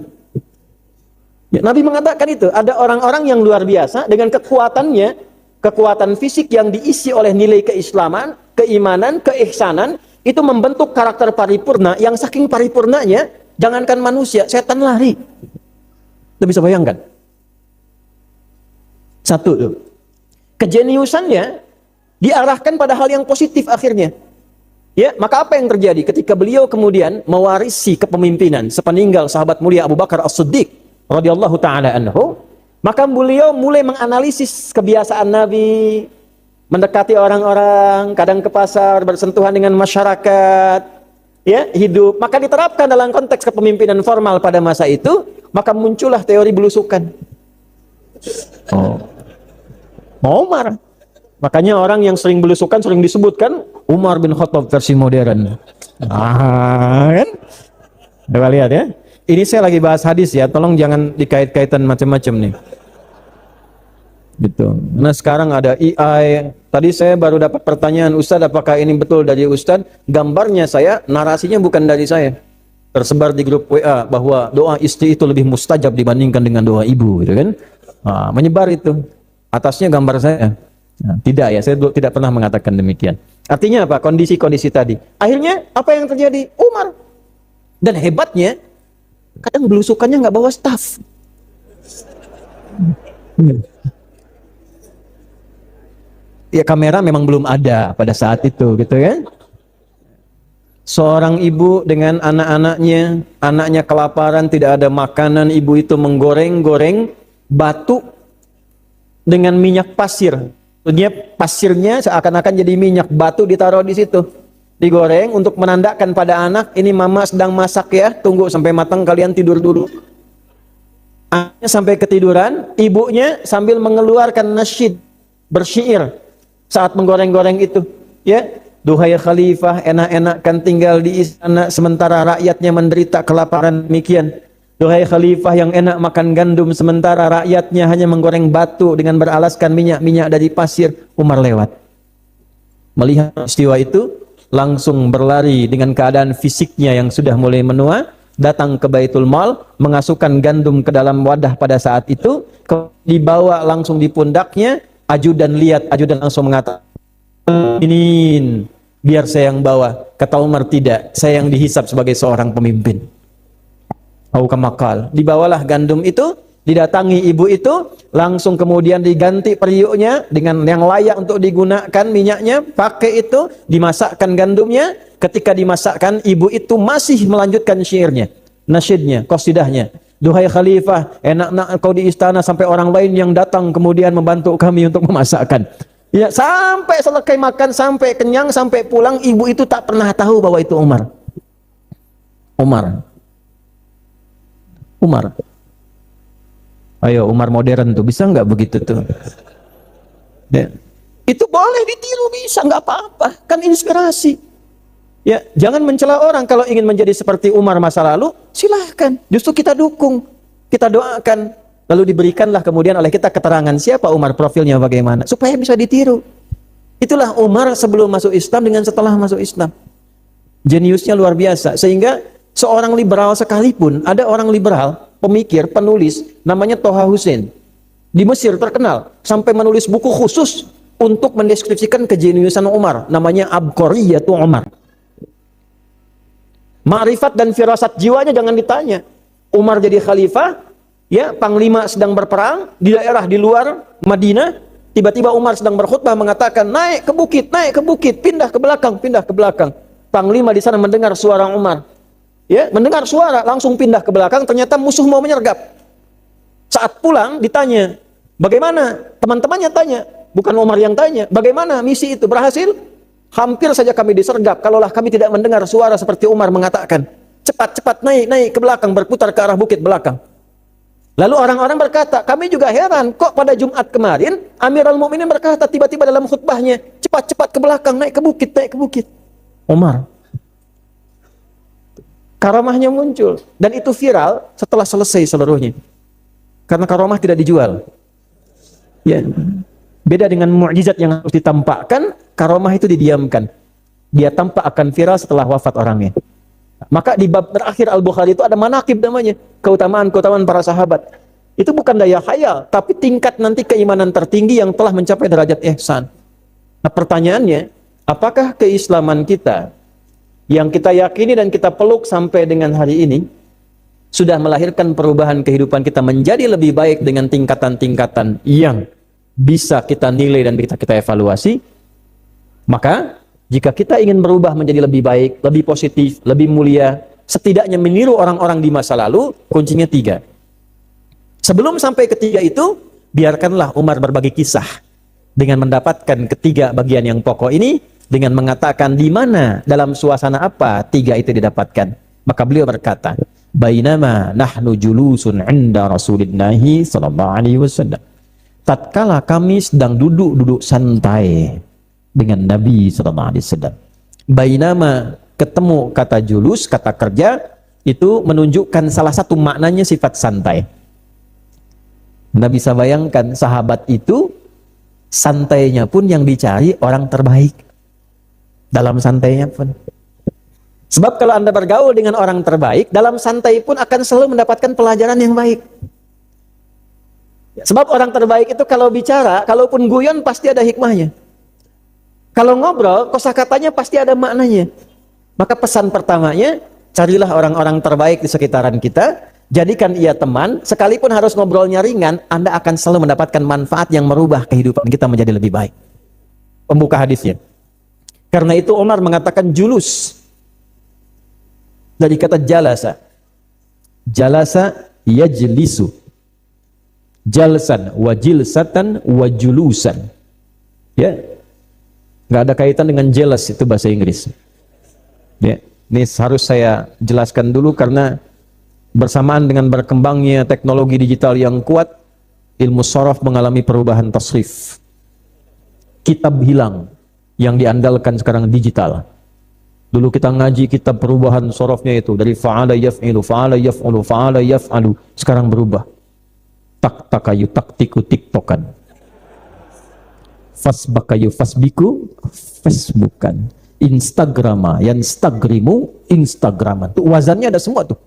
Ya, Nabi mengatakan itu, ada orang-orang yang luar biasa dengan kekuatannya, kekuatan fisik yang diisi oleh nilai keislaman, keimanan, keihsanan, itu membentuk karakter paripurna yang saking paripurnanya, jangankan manusia, setan lari. Anda bisa bayangkan? Satu tuh. Kejeniusannya diarahkan pada hal yang positif akhirnya. Ya, maka apa yang terjadi ketika beliau kemudian mewarisi kepemimpinan sepeninggal sahabat mulia Abu Bakar As-Siddiq radhiyallahu taala anhu, maka beliau mulai menganalisis kebiasaan Nabi, mendekati orang-orang, kadang ke pasar, bersentuhan dengan masyarakat, ya, hidup. Maka diterapkan dalam konteks kepemimpinan formal pada masa itu, maka muncullah teori belusukan. Umar. Makanya orang yang sering belusukan sering disebutkan Umar bin Khattab versi modern. Kan? Coba lihat ya. Ini saya lagi bahas hadis ya, tolong jangan dikait-kaitan macam-macam nih. Gitu. Nah sekarang ada AI. Tadi saya baru dapat pertanyaan, Ustadz, apakah ini betul dari Ustadz? Gambarnya saya, narasinya bukan dari saya. Tersebar di grup WA bahwa doa istri itu lebih mustajab dibandingkan dengan doa ibu, gitu kan? Nah, menyebar itu. Atasnya gambar saya. Nah, tidak ya, saya tidak pernah mengatakan demikian. Artinya apa? Kondisi-kondisi tadi. Akhirnya apa yang terjadi? Umar. Dan hebatnya, kadang belusukannya nggak bawa staf. Ya kamera memang belum ada pada saat itu, gitu kan? Seorang ibu dengan anak-anaknya, anaknya kelaparan, tidak ada makanan, ibu itu menggoreng-goreng batu dengan minyak pasir. Maksudnya pasirnya seakan-akan jadi minyak, batu ditaruh di situ. Digoreng untuk menandakan pada anak, ini mama sedang masak ya, tunggu sampai matang, kalian tidur dulu. Anaknya sampai ketiduran, ibunya sambil mengeluarkan nasyid, bersyair saat menggoreng-goreng itu. Ya, duhai khalifah, enak-enakan tinggal di istana sementara rakyatnya menderita kelaparan demikian. Duhai khalifah yang enak makan gandum sementara rakyatnya hanya menggoreng batu dengan beralaskan minyak-minyak dari pasir. Umar lewat. Melihat peristiwa itu, langsung berlari dengan keadaan fisiknya yang sudah mulai menua, datang ke Baitul Mal, mengasukkan gandum ke dalam wadah pada saat itu, dibawa langsung di pundaknya, ajudan lihat, ajudan langsung mengatakan, ini biar saya yang bawa. Kata Umar, tidak, saya yang dihisap sebagai seorang pemimpin. Au kamakal. Dibawalah gandum itu, didatangi ibu itu, langsung kemudian diganti periuknya dengan yang layak untuk digunakan minyaknya, pakai itu, dimasakkan gandumnya. Ketika dimasakkan, ibu itu masih melanjutkan syairnya, nasyidnya, qasidahnya. Duhai khalifah, enak-enak kau di istana sampai orang lain yang datang kemudian membantu kami untuk memasakkan. Ya, sampai selesai makan, sampai kenyang, sampai pulang, ibu itu tak pernah tahu bahwa itu Umar. Umar. Ayo, Umar modern tuh, bisa nggak begitu tuh? Ya. Itu boleh ditiru, bisa, nggak apa-apa, kan inspirasi. Ya, jangan mencela orang kalau ingin menjadi seperti Umar masa lalu, silahkan. Justru kita dukung, kita doakan. Lalu diberikanlah kemudian oleh kita keterangan siapa Umar, profilnya bagaimana, supaya bisa ditiru. Itulah Umar sebelum masuk Islam dengan setelah masuk Islam. Jeniusnya luar biasa, sehingga seorang liberal sekalipun, ada orang liberal, pemikir, penulis, namanya Toha Hussein. Di Mesir terkenal, sampai menulis buku khusus untuk mendeskripsikan kejeniusan Umar, namanya Abqariyatu Umar. Ma'rifat dan firasat jiwanya jangan ditanya. Umar jadi khalifah, ya, panglima sedang berperang di daerah di luar Madinah, tiba-tiba Umar sedang berkhutbah mengatakan, naik ke bukit, pindah ke belakang. Panglima di sana mendengar suara Umar. Ya, mendengar suara, langsung pindah ke belakang, ternyata musuh mau menyergap. Saat pulang ditanya, bagaimana? Teman-temannya tanya, bukan Umar yang tanya, bagaimana misi itu berhasil? Hampir saja kami disergap, kalaulah kami tidak mendengar suara seperti Umar mengatakan, cepat naik ke belakang, berputar ke arah bukit belakang. Lalu orang-orang berkata, kami juga heran, kok pada Jumat kemarin Amirul Mukminin berkata tiba-tiba dalam khutbahnya, cepat ke belakang, naik ke bukit. Umar, karamahnya muncul, dan itu viral setelah selesai seluruhnya. Karena karamah tidak dijual. Ya. Beda dengan mukjizat yang harus ditampakkan, karamah itu didiamkan. Dia tampak akan viral setelah wafat orangnya. Maka di bab terakhir Al-Bukhari itu ada manaqib namanya, keutamaan para sahabat. Itu bukan daya khayal, tapi tingkat nanti keimanan tertinggi yang telah mencapai derajat ihsan. Nah, pertanyaannya, apakah keislaman kita yang kita yakini dan kita peluk sampai dengan hari ini sudah melahirkan perubahan kehidupan kita menjadi lebih baik dengan tingkatan-tingkatan yang bisa kita nilai dan kita evaluasi? Maka jika kita ingin berubah menjadi lebih baik, lebih positif, lebih mulia, setidaknya meniru orang-orang di masa lalu, kuncinya 3. Sebelum sampai ketiga itu, biarkanlah Umar berbagi kisah dengan mendapatkan ketiga bagian yang pokok ini, dengan mengatakan di mana, dalam suasana apa 3 itu didapatkan. Maka beliau berkata, bainama nahnu julusun 'inda Rasulillahi sallallahu alaihi wasallam. Tatkala kami sedang duduk santai dengan Nabi sallallahu alaihi wasallam. Bainama, ketemu kata julus, kata kerja, itu menunjukkan salah satu maknanya sifat santai. Nabi bisa bayangkan sahabat itu santainya pun yang dicari orang terbaik. Dalam santainya pun. Sebab kalau Anda bergaul dengan orang terbaik, dalam santai pun akan selalu mendapatkan pelajaran yang baik. Sebab orang terbaik itu kalau bicara, kalaupun guyon pasti ada hikmahnya. Kalau ngobrol, kosakatanya pasti ada maknanya. Maka pesan pertamanya, carilah orang-orang terbaik di sekitaran kita, jadikan ia teman, sekalipun harus ngobrolnya ringan, Anda akan selalu mendapatkan manfaat yang merubah kehidupan kita menjadi lebih baik. Pembuka hadisnya. Karena itu Umar mengatakan julus dari kata jalasa. Jalasa yajlisu. Jalsan wa jilsatan wa julusan. Ya. Nggak ada kaitan dengan jealous, itu bahasa Inggris. Ya. Ini harus saya jelaskan dulu karena bersamaan dengan berkembangnya teknologi digital yang kuat, ilmu sharaf mengalami perubahan tasrif. Kitab hilang, yang diandalkan sekarang digital. Dulu kita ngaji kitab perubahan sharafnya itu dari fa'ala yaf'ilu, fa'ala yaf'ulu, fa'ala yaf'alu, sekarang berubah. Tak takayu taktiku tiktokan, fasbakayu fasbiku facebookan, instagrama yanstagrimu instagraman. Tuh wazannya ada semua tuh.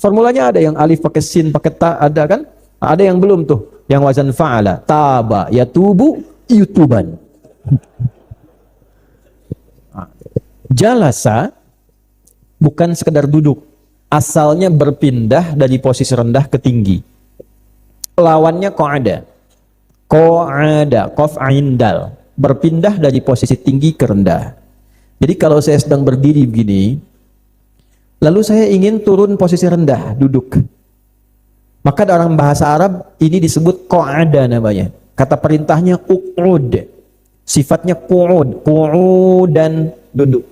Formulanya ada, yang alif pakai sin pakai ta ada kan? Ada yang belum tuh, yang wazan fa'ala, taba yatubu youtuban. Jalasa bukan sekedar duduk, asalnya berpindah dari posisi rendah ke tinggi. Lawannya qa'ada. Qa'ada, qaf ain dal, berpindah dari posisi tinggi ke rendah. Jadi kalau saya sedang berdiri begini, lalu saya ingin turun posisi rendah, duduk. Maka dalam bahasa Arab ini disebut qa'ada namanya. Kata perintahnya uq'ud. Sifatnya qu'ud dan duduk.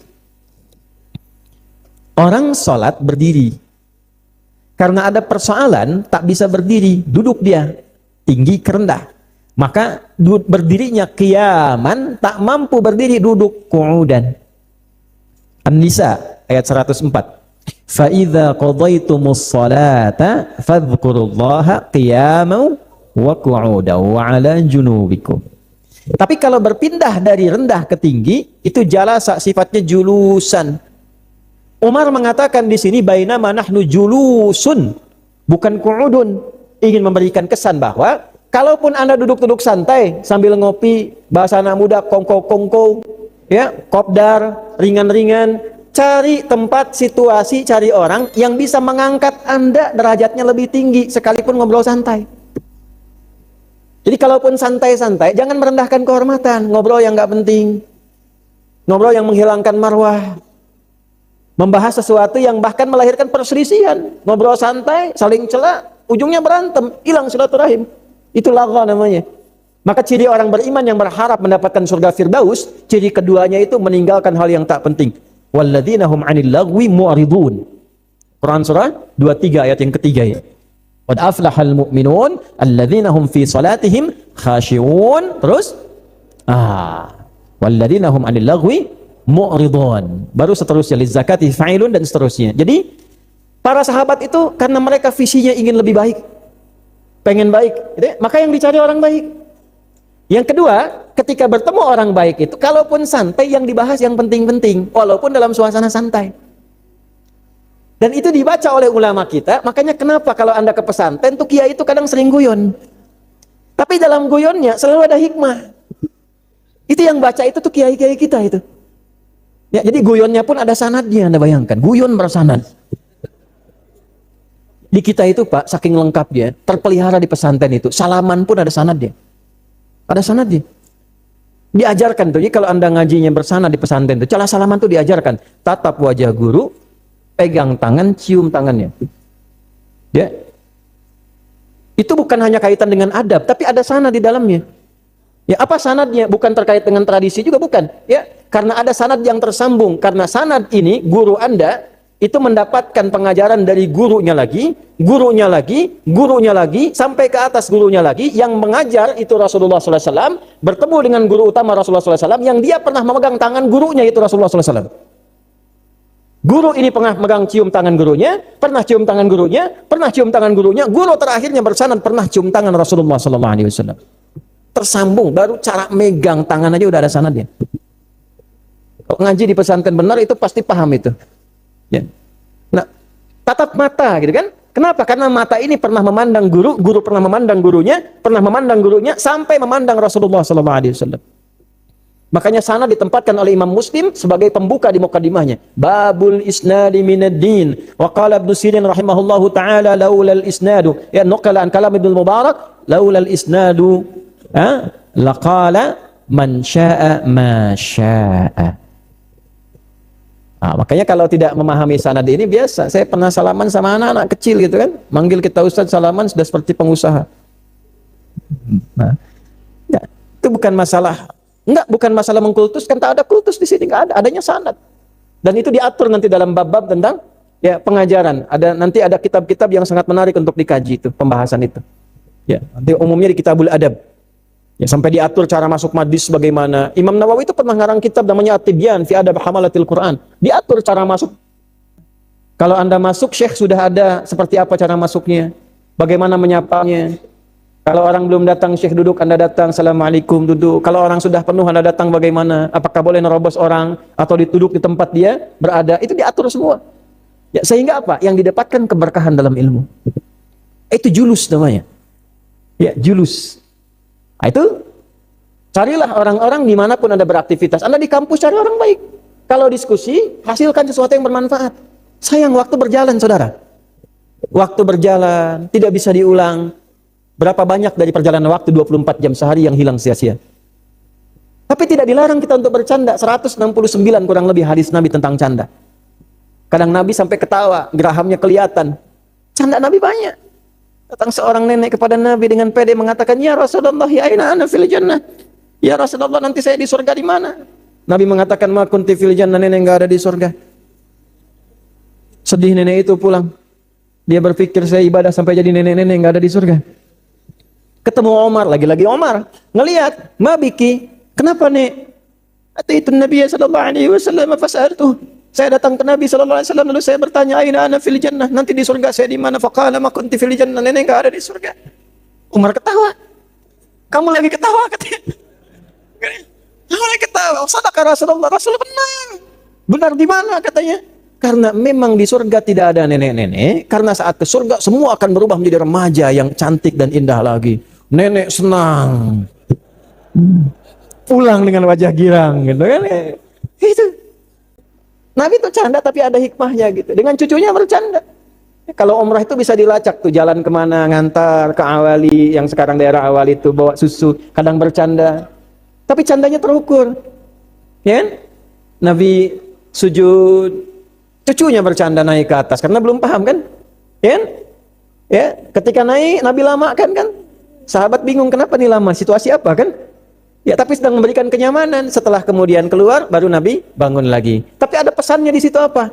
Orang sholat berdiri. Karena ada persoalan, tak bisa berdiri, duduk dia, tinggi ke rendah. Maka berdirinya qiyaman, tak mampu berdiri, duduk qu'udan. An-Nisa ayat 104. Fa idza qadaytumus salata fadhkurullaha qiyaman wa qu'udan wa 'ala junubikum. Tapi kalau berpindah dari rendah ke tinggi, itu jalasa, sifatnya julusan. Umar mengatakan di sini bainama nahnu julusun, bukan qu'udun, ingin memberikan kesan bahwa kalaupun Anda duduk-duduk santai sambil ngopi, bahasa anak muda kongko-kongko, ya, kopdar, ringan-ringan, cari tempat, situasi, cari orang yang bisa mengangkat Anda derajatnya lebih tinggi sekalipun ngobrol santai. Jadi kalaupun santai-santai, jangan merendahkan kehormatan, ngobrol yang nggak penting, ngobrol yang menghilangkan marwah, membahas sesuatu yang bahkan melahirkan perselisihan, ngobrol santai, saling cela, ujungnya berantem, hilang silaturahim. Itu lagha namanya. Maka ciri orang beriman yang berharap mendapatkan surga Firdaus, ciri keduanya itu meninggalkan hal yang tak penting. Walladzina hum 'anil lagwi mu'ridun. Quran surah 23 ayat yang ketiga ya. Qad aflahal mu'minun alladzina hum fi salatihim khashi'un. Terus walladzina hum 'anil lagwi mu'ridun. Baru seterusnya lizakati fa'ilun dan seterusnya. Jadi para sahabat itu karena mereka visinya ingin lebih baik, pengen baik, gitu ya, maka yang dicari orang baik. Yang kedua, ketika bertemu orang baik itu, kalaupun santai, yang dibahas yang penting-penting, walaupun dalam suasana santai. Dan itu dibaca oleh ulama kita, makanya kenapa kalau Anda ke pesantren, tuh kiai itu kadang sering guyon. Tapi dalam guyonnya selalu ada hikmah. Itu yang baca itu tuh kiai-kiai kita itu. Ya, jadi guyonnya pun ada sanadnya, Anda bayangkan. Guyon bersanad. Di kita itu Pak, saking lengkapnya, terpelihara di pesantren itu, salaman pun ada sanadnya. Ada sanadnya. Diajarkan tuh, jadi kalau Anda ngajinya bersanad di pesantren itu, cara salaman tuh diajarkan. Tatap wajah guru, pegang tangan, cium tangannya. Ya. Itu bukan hanya kaitan dengan adab, tapi ada sanad di dalamnya. Ya, apa sanadnya? Bukan terkait dengan tradisi juga bukan. Ya, karena ada sanad yang tersambung. Karena sanad ini guru Anda itu mendapatkan pengajaran dari gurunya lagi, gurunya lagi, gurunya lagi, sampai ke atas gurunya lagi, yang mengajar itu Rasulullah SAW, bertemu dengan guru utama Rasulullah SAW, yang dia pernah memegang tangan gurunya itu Rasulullah SAW. Guru ini pernah megang cium tangan gurunya, pernah cium tangan gurunya, pernah cium tangan gurunya, guru terakhirnya bersanad pernah cium tangan Rasulullah SAW. Tersambung, baru cara megang tangan aja udah ada sanadnya. Kalau ngaji di pesantren benar itu pasti paham itu. Ya. Nah, tatap mata gitu kan? Kenapa? Karena mata ini pernah memandang guru, guru pernah memandang gurunya, sampai memandang Rasulullah SAW. Makanya sana ditempatkan oleh Imam Muslim sebagai pembuka di mukadimahnya. Babul isnadi minad din. Wa qala Ibnu Sirin rahimahullahu taala laulal isnadu. Ya nuqala an kalam Ibnu Mubarak laulal isnadu laqala man syaa'a ma syaa'a. Makanya kalau tidak memahami sanad ini biasa. Saya pernah salaman sama anak-anak kecil gitu kan, manggil kita Ustaz, salaman sudah seperti pengusaha. Nah, ya, itu bukan masalah. Bukan masalah mengkultuskan, tak ada kultus di sini, nggak ada, adanya sanad. Dan itu diatur nanti dalam bab-bab tentang ya pengajaran. Nanti ada kitab-kitab yang sangat menarik untuk dikaji itu, pembahasan itu. Ya, nanti umumnya di Kitabul Adab. Ya, sampai diatur cara masuk majlis bagaimana. Imam Nawawi itu pernah ngarang kitab namanya At-Tibyan fi Adab Hamalatil Quran. Diatur cara masuk. Kalau Anda masuk, Syekh sudah ada seperti apa cara masuknya, bagaimana menyapanya. Kalau orang belum datang, Syekh duduk, Anda datang, Assalamualaikum, duduk. Kalau orang sudah penuh, Anda datang bagaimana? Apakah boleh nerobos orang atau duduk di tempat dia berada? Itu diatur semua. Ya, sehingga apa? Yang didapatkan keberkahan dalam ilmu. Itu julus namanya. Ya, julus. Nah, itu carilah orang-orang dimanapun Anda beraktivitas. Anda di kampus cari orang baik. Kalau diskusi, hasilkan sesuatu yang bermanfaat. Sayang waktu berjalan, saudara. Waktu berjalan, tidak bisa diulang. Berapa banyak dari perjalanan waktu 24 jam sehari yang hilang sia-sia. Tapi tidak dilarang kita untuk bercanda. 169 kurang lebih hadis Nabi tentang canda. Kadang Nabi sampai ketawa, gerahamnya kelihatan. Canda Nabi banyak. Datang seorang nenek kepada Nabi dengan pede mengatakan, "Ya Rasulullah, ya aina ana fil jannah?" Ya Rasulullah, nanti saya di surga di mana? Nabi mengatakan, "Ma kunti fil jannah," nenek enggak ada di surga. Sedih nenek itu pulang. Dia berpikir, saya ibadah sampai jadi nenek-nenek enggak ada di surga. Ketemu Omar, lagi-lagi Omar ngelihat, "Ma biki, kenapa nek?" Ataitu Nabi sallallahu alaihi wasallam fas'altuh. Saya datang ke Nabi SAW lalu saya bertanya, "Aina ana fil jannah?" Nanti di surga saya di mana? Faqala ma kunti fil jannah. Nenek enggak ada di surga. Umar ketawa. "Kamu lagi ketawa?" katanya. "Kamu lagi ketawa." "Sadaqah Rasulullah." Rasul benar. "Benar di mana?" katanya. Karena memang di surga tidak ada nenek-nenek. Karena saat ke surga semua akan berubah menjadi remaja yang cantik dan indah lagi. Nenek senang. Pulang dengan wajah girang gitu kan. Itu. Nabi itu canda tapi ada hikmahnya gitu. Dengan cucunya bercanda. Kalau umrah itu bisa dilacak tuh, jalan kemana, ngantar ke Awali, yang sekarang daerah Awali itu bawa susu, kadang bercanda. Tapi candanya terukur. Ya kan? Nabi sujud, cucunya bercanda naik ke atas karena belum paham kan? Ya kan? Ya, ketika naik Nabi lama kan? Sahabat bingung kenapa nih lama, situasi apa kan? Ya, tapi sedang memberikan kenyamanan. Setelah kemudian keluar, baru Nabi bangun lagi. Tapi ada pesannya di situ apa?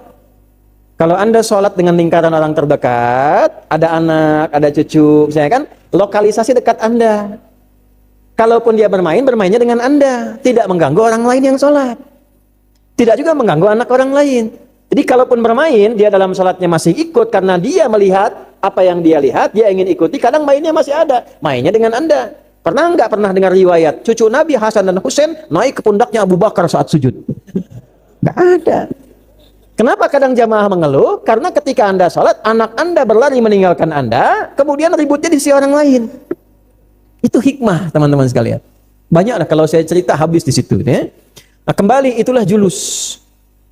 Kalau Anda sholat dengan lingkaran orang terdekat, ada anak, ada cucu, misalnya kan, lokalisasi dekat Anda. Kalaupun dia bermain, bermainnya dengan Anda. Tidak mengganggu orang lain yang sholat. Tidak juga mengganggu anak orang lain. Jadi kalaupun bermain, dia dalam sholatnya masih ikut, karena dia melihat apa yang dia lihat, dia ingin ikuti, kadang mainnya masih ada. Mainnya dengan Anda. Pernah dengar riwayat, cucu Nabi Hasan dan Husain naik ke pundaknya Abu Bakar saat sujud? Nggak ada. Kenapa kadang jamaah mengeluh? Karena ketika Anda sholat, anak Anda berlari meninggalkan Anda, kemudian ributnya di sisi orang lain. Itu hikmah, teman-teman sekalian. Banyaklah kalau saya cerita habis di situ. Ya. Nah, kembali itulah julus.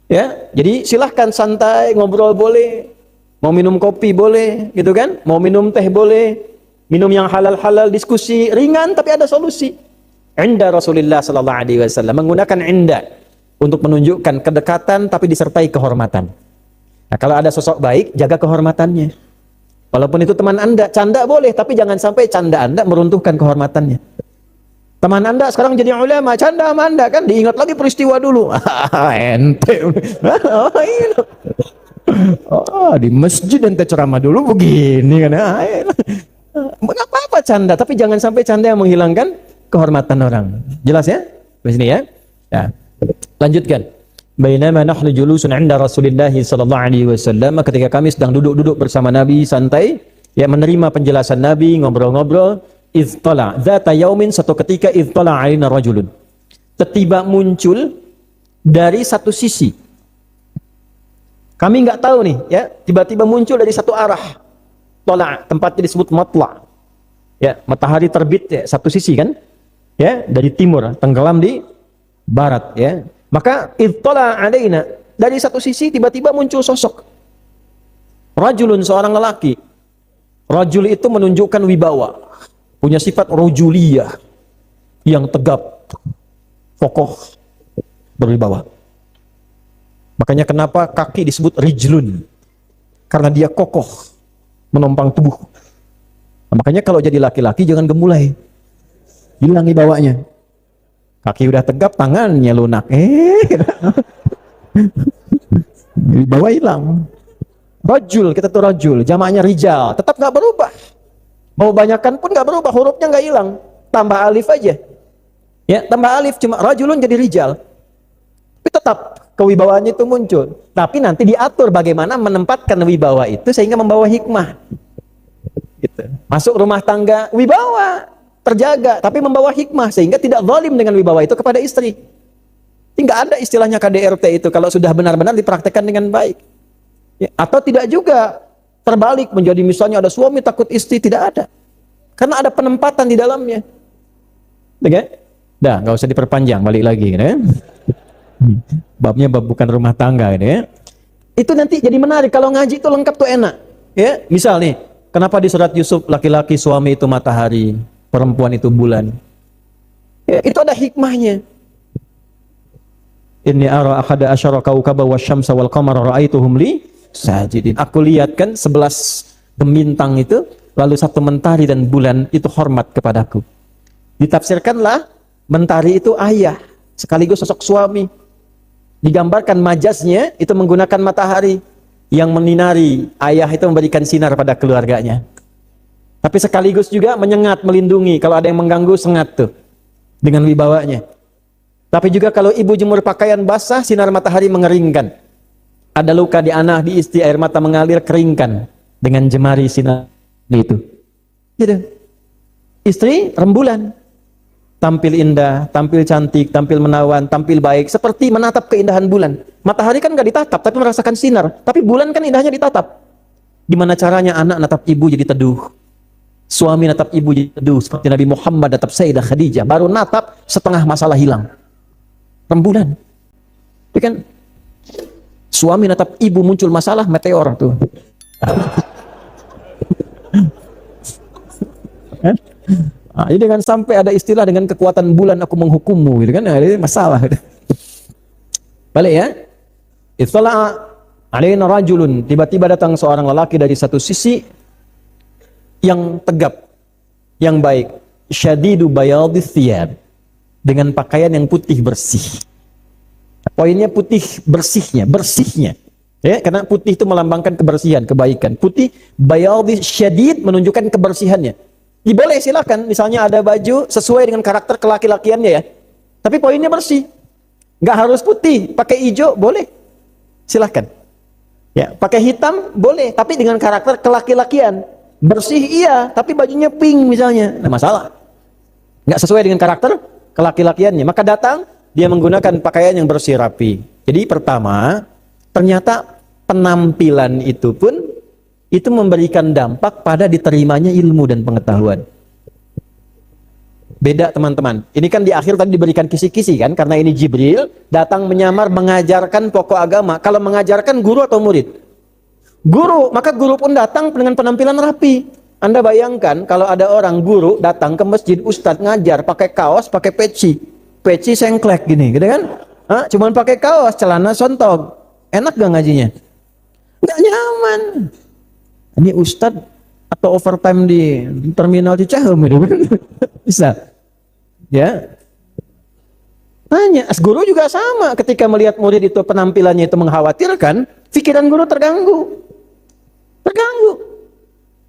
Ya, jadi silahkan santai, ngobrol boleh, mau minum kopi boleh, gitu kan? Mau minum teh boleh, minum yang halal-halal, diskusi ringan tapi ada solusi. Inda Rasulullah sallallahu alaihi wasallam menggunakan inda untuk menunjukkan kedekatan tapi disertai kehormatan. Nah, kalau ada sosok baik, jaga kehormatannya. Walaupun itu teman Anda, canda boleh, tapi jangan sampai canda Anda meruntuhkan kehormatannya. Teman Anda sekarang jadi ulama, canda sama Anda kan, diingat lagi peristiwa dulu. Ente. Di masjid ente ceramah dulu begini kan. Enggak apa-apa canda, tapi jangan sampai canda yang menghilangkan kehormatan orang. Jelas ya? Di sini ya. Ya. Lanjutkan. Bainama nahnu julusun 'inda Rasulillah sallallahu alaihi wasallam, ketika kami sedang duduk-duduk bersama Nabi santai, ya menerima penjelasan Nabi, ngobrol-ngobrol, iztala dzata yaumin, satu ketika iztala 'alaina rajulun. Tiba muncul dari satu sisi. Kami enggak tahu nih, ya, tiba-tiba muncul dari satu arah. Tala, tempatnya disebut matla. Ya, matahari terbit ya, satu sisi kan? Ya, dari timur, tenggelam di barat ya. Maka ittala alaina, dari satu sisi tiba-tiba muncul sosok rajulun, seorang lelaki. Rajul itu menunjukkan wibawa, punya sifat rajuliyah yang tegap, kokoh, berwibawa. Makanya kenapa kaki disebut rijlun, karena dia kokoh menompang tubuh. Nah, makanya kalau jadi laki-laki jangan gemulai, hilang wibawanya. Kaki udah tegap, tangannya lunak. Wibawa hilang. Rajul, kita tuh rajul, jamaknya rijal, tetap nggak berubah. Mau banyakkan pun nggak berubah, hurufnya nggak hilang. Tambah alif aja. Ya, tambah alif, cuma rajulun jadi rijal. Tapi tetap kewibawaannya itu muncul. Tapi nanti diatur bagaimana menempatkan wibawa itu sehingga membawa hikmah. Gitu. Masuk rumah tangga, wibawa terjaga, tapi membawa hikmah sehingga tidak zalim dengan wibawa itu kepada istri. Tidak ada istilahnya KDRT itu kalau sudah benar-benar dipraktekkan dengan baik. Ya, atau tidak juga terbalik menjadi misalnya ada suami takut istri, tidak ada. Karena ada penempatan di dalamnya. Oke? Dah, nggak usah diperpanjang, balik lagi ya. Babnya bab bukan rumah tangga ya. Itu nanti jadi menarik kalau ngaji itu lengkap tuh enak. Ya, misal nih, kenapa di surat Yusuf laki-laki suami itu matahari, perempuan itu bulan. Ya, itu ada hikmahnya. Inni ara ahada asyara kaukaba wasyamsa wal qamara ra'aituhum li sajidin. Aku lihat kan 11 bintang itu, lalu satu mentari dan bulan itu hormat kepadaku. Ditafsirkanlah mentari itu ayah, sekaligus sosok suami. Digambarkan majaznya itu menggunakan matahari yang menyinari, ayah itu memberikan sinar pada keluarganya. Tapi sekaligus juga menyengat, melindungi. Kalau ada yang mengganggu, sengat tuh dengan wibawanya. Tapi juga kalau ibu jemur pakaian basah, sinar matahari mengeringkan. Ada luka di anak, di istri, air mata mengalir, keringkan dengan jemari sinar itu. Gitu. Istri rembulan, tampil indah, tampil cantik, tampil menawan, tampil baik, seperti menatap keindahan bulan. Matahari kan nggak ditatap, tapi merasakan sinar. Tapi bulan kan indahnya ditatap. Gimana caranya anak natap ibu jadi teduh? Suami natap ibu jadi teduh, seperti Nabi Muhammad natap Sayyidah Khadijah. Baru natap, setengah masalah hilang. Rembulan. Itu kan Suami natap ibu, muncul masalah, meteor tuh. Jadi dengan sampai ada istilah dengan kekuatan bulan aku menghukummu gitu kan. Nah, ini masalah. Balik ya. Ittala alaina rajulun, tiba-tiba datang seorang lelaki dari satu sisi yang tegap, yang baik. Syadidu bayadith thiyab, dengan pakaian yang putih bersih. Poinnya putih bersihnya. Ya, karena putih itu melambangkan kebersihan, kebaikan. Putih bayadith syadid menunjukkan kebersihannya. Boleh silakan, misalnya ada baju sesuai dengan karakter kelaki-lakiannya ya. Tapi poinnya bersih. Nggak harus putih, pakai hijau boleh. Silakan. Ya, pakai hitam boleh, tapi dengan karakter kelaki-lakian. Bersih iya, tapi bajunya pink misalnya. Nah, masalah. Nggak sesuai dengan karakter kelaki-lakiannya. Maka datang, dia menggunakan pakaian yang bersih rapi. Jadi pertama, ternyata penampilan itu pun itu memberikan dampak pada diterimanya ilmu dan pengetahuan. Beda teman-teman. Ini kan di akhir tadi diberikan kisi-kisi kan, karena ini Jibril datang menyamar mengajarkan pokok agama. Kalau mengajarkan guru atau murid? Guru, maka guru pun datang dengan penampilan rapi. Anda bayangkan kalau ada orang guru datang ke masjid, ustadz ngajar pakai kaos, pakai peci sengklek gini, gitu kan? Cuman pakai kaos, celana sontog. Enak gak ngajinya? Nggak nyaman. Ini ustadz atau overtime di terminal Cicahem gitu. Bisa. Ya. Tanya, guru juga sama ketika melihat murid itu penampilannya itu mengkhawatirkan, pikiran guru terganggu.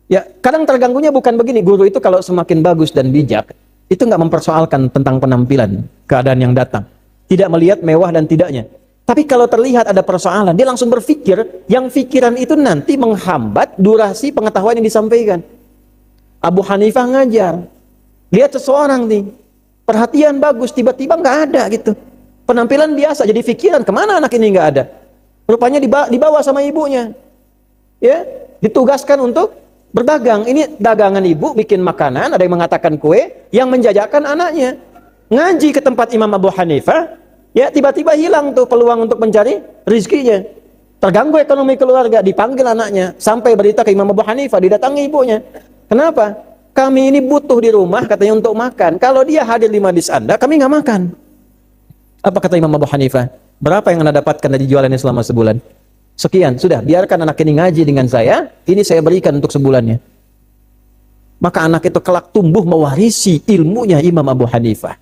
Ya, kadang terganggunya bukan begini, guru itu kalau semakin bagus dan bijak, itu nggak mempersoalkan tentang penampilan, keadaan yang datang. Tidak melihat mewah dan tidaknya. Tapi kalau terlihat ada persoalan, dia langsung berpikir, yang pikiran itu nanti menghambat durasi pengetahuan yang disampaikan. Abu Hanifah ngajar, lihat seseorang nih, perhatian bagus, tiba-tiba nggak ada gitu. Penampilan biasa, jadi pikiran, kemana anak ini nggak ada? Rupanya dibawa sama ibunya. Ya, ditugaskan untuk berdagang. Ini dagangan ibu, bikin makanan, ada yang mengatakan kue, yang menjajakan anaknya. Ngaji ke tempat Imam Abu Hanifah, ya tiba-tiba hilang tuh peluang untuk mencari rizkinya. Terganggu ekonomi keluarga, dipanggil anaknya. Sampai berita ke Imam Abu Hanifah, didatangi ibunya. Kenapa? Kami ini butuh di rumah katanya untuk makan. Kalau dia hadir di majlis Anda, kami nggak makan. Apa kata Imam Abu Hanifah? Berapa yang Anda dapatkan dari jualannya selama sebulan? Sekian, sudah, biarkan anak ini ngaji dengan saya, ini saya berikan untuk sebulannya. Maka anak itu kelak tumbuh mewarisi ilmunya Imam Abu Hanifah.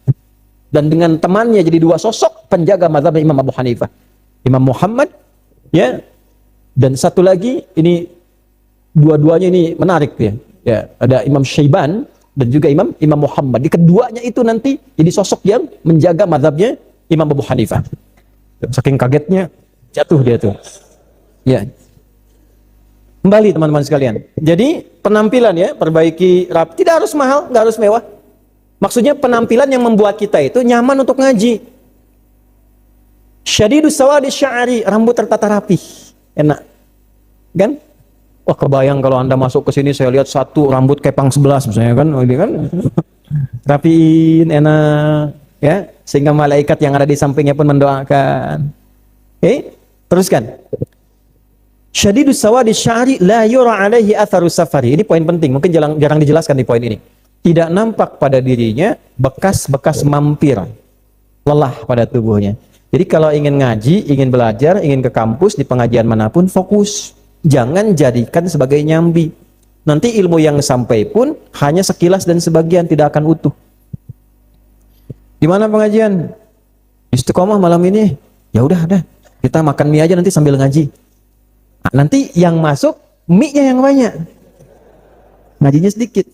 Dan dengan temannya jadi dua sosok penjaga mazhab Imam Abu Hanifah. Imam Muhammad, ya. Dan satu lagi, ini dua-duanya ini menarik ya. Ya, ada Imam Syaiban dan juga Imam Muhammad. Di keduanya itu nanti jadi sosok yang menjaga mazhabnya Imam Abu Hanifah. Saking kagetnya jatuh dia tuh. Ya. Kembali teman-teman sekalian. Jadi penampilan ya, perbaiki rapi. Tidak harus mahal, nggak harus mewah. Maksudnya penampilan yang membuat kita itu nyaman untuk ngaji. Syadidus sawadi sya'ari, rambut tertata rapi. Enak. Kan? Wah, kebayang kalau Anda masuk ke sini saya lihat satu rambut kepang 11 misalnya kan. Ini kan rapiin, enak, ya. Sehingga malaikat yang ada di sampingnya pun mendoakan. Oke, teruskan. Syadidus sawadi sya'ri la yura alaihi atharus safari. Ini poin penting, mungkin jarang dijelaskan di poin ini. Tidak nampak pada dirinya bekas-bekas mampir, lelah pada tubuhnya. Jadi kalau ingin ngaji, ingin belajar, ingin ke kampus, di pengajian manapun, fokus. Jangan jadikan sebagai nyambi. Nanti ilmu yang sampai pun hanya sekilas dan sebagian, tidak akan utuh. Gimana pengajian? Istiqomah malam ini? Ya udah, kita makan mie aja nanti sambil ngaji. Nanti yang masuk mie-nya yang banyak, ngajinya sedikit.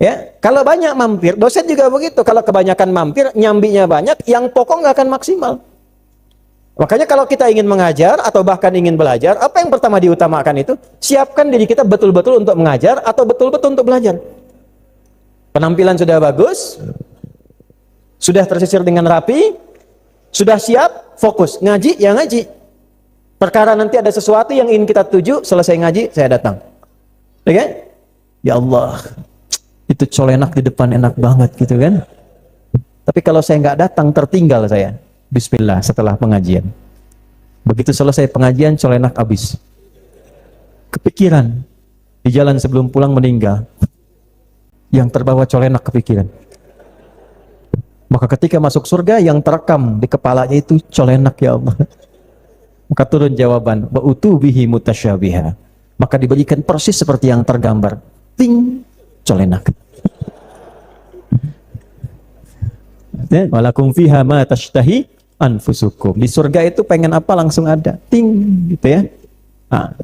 Ya, kalau banyak mampir, dosen juga begitu. Kalau kebanyakan mampir, nyambinya banyak, yang pokok nggak akan maksimal. Makanya kalau kita ingin mengajar atau bahkan ingin belajar, apa yang pertama diutamakan itu? Siapkan diri kita betul-betul untuk mengajar atau betul-betul untuk belajar. Penampilan sudah bagus, sudah tersisir dengan rapi, sudah siap, fokus. Ngaji, ya ngaji. Perkara nanti ada sesuatu yang ingin kita tuju, selesai ngaji, saya datang. Oke? Ya Allah, itu colenak di depan enak banget gitu kan. Tapi kalau saya nggak datang, tertinggal saya. Bismillah setelah pengajian. Begitu selesai pengajian, colenak habis. Kepikiran. Di jalan sebelum pulang meninggal. Yang terbawa colenak kepikiran. Maka ketika masuk surga, yang terekam di kepalanya itu colenak, ya Allah. Maka turun jawaban, wa utubihi mutasyabiha. Maka diberikan persis seperti yang tergambar. Ting, colenak. Walakum fiha ma tashtahi anfusukum. Di surga itu pengen apa langsung ada. Ting, gitu ya. Nah.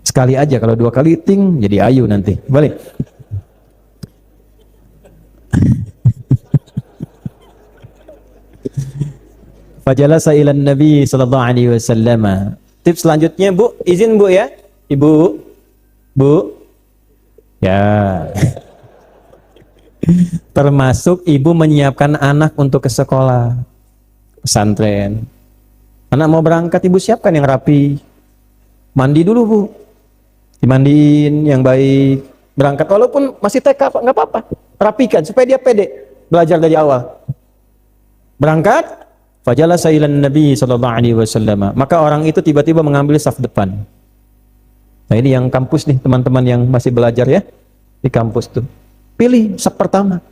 Sekali aja, kalau 2 kali ting, jadi ayu nanti. Balik. Fajalasa ilan Nabi sallallahu alaihi wasallam. Tips selanjutnya, Bu, izin Bu ya. Ibu. Bu. Ya. Termasuk ibu menyiapkan anak untuk ke sekolah pesantren. Anak mau berangkat, ibu siapkan yang rapi. Mandi dulu, Bu. Dimandiin yang baik. Berangkat walaupun masih TK, nggak apa-apa. Rapikan supaya dia pede belajar dari awal. Berangkat, fajalasa ilan Nabi sallallahu alaihi wasallam. Maka orang itu tiba-tiba mengambil saf depan. Nah, ini yang kampus nih, teman-teman yang masih belajar ya di kampus tuh. Pilih saf pertama.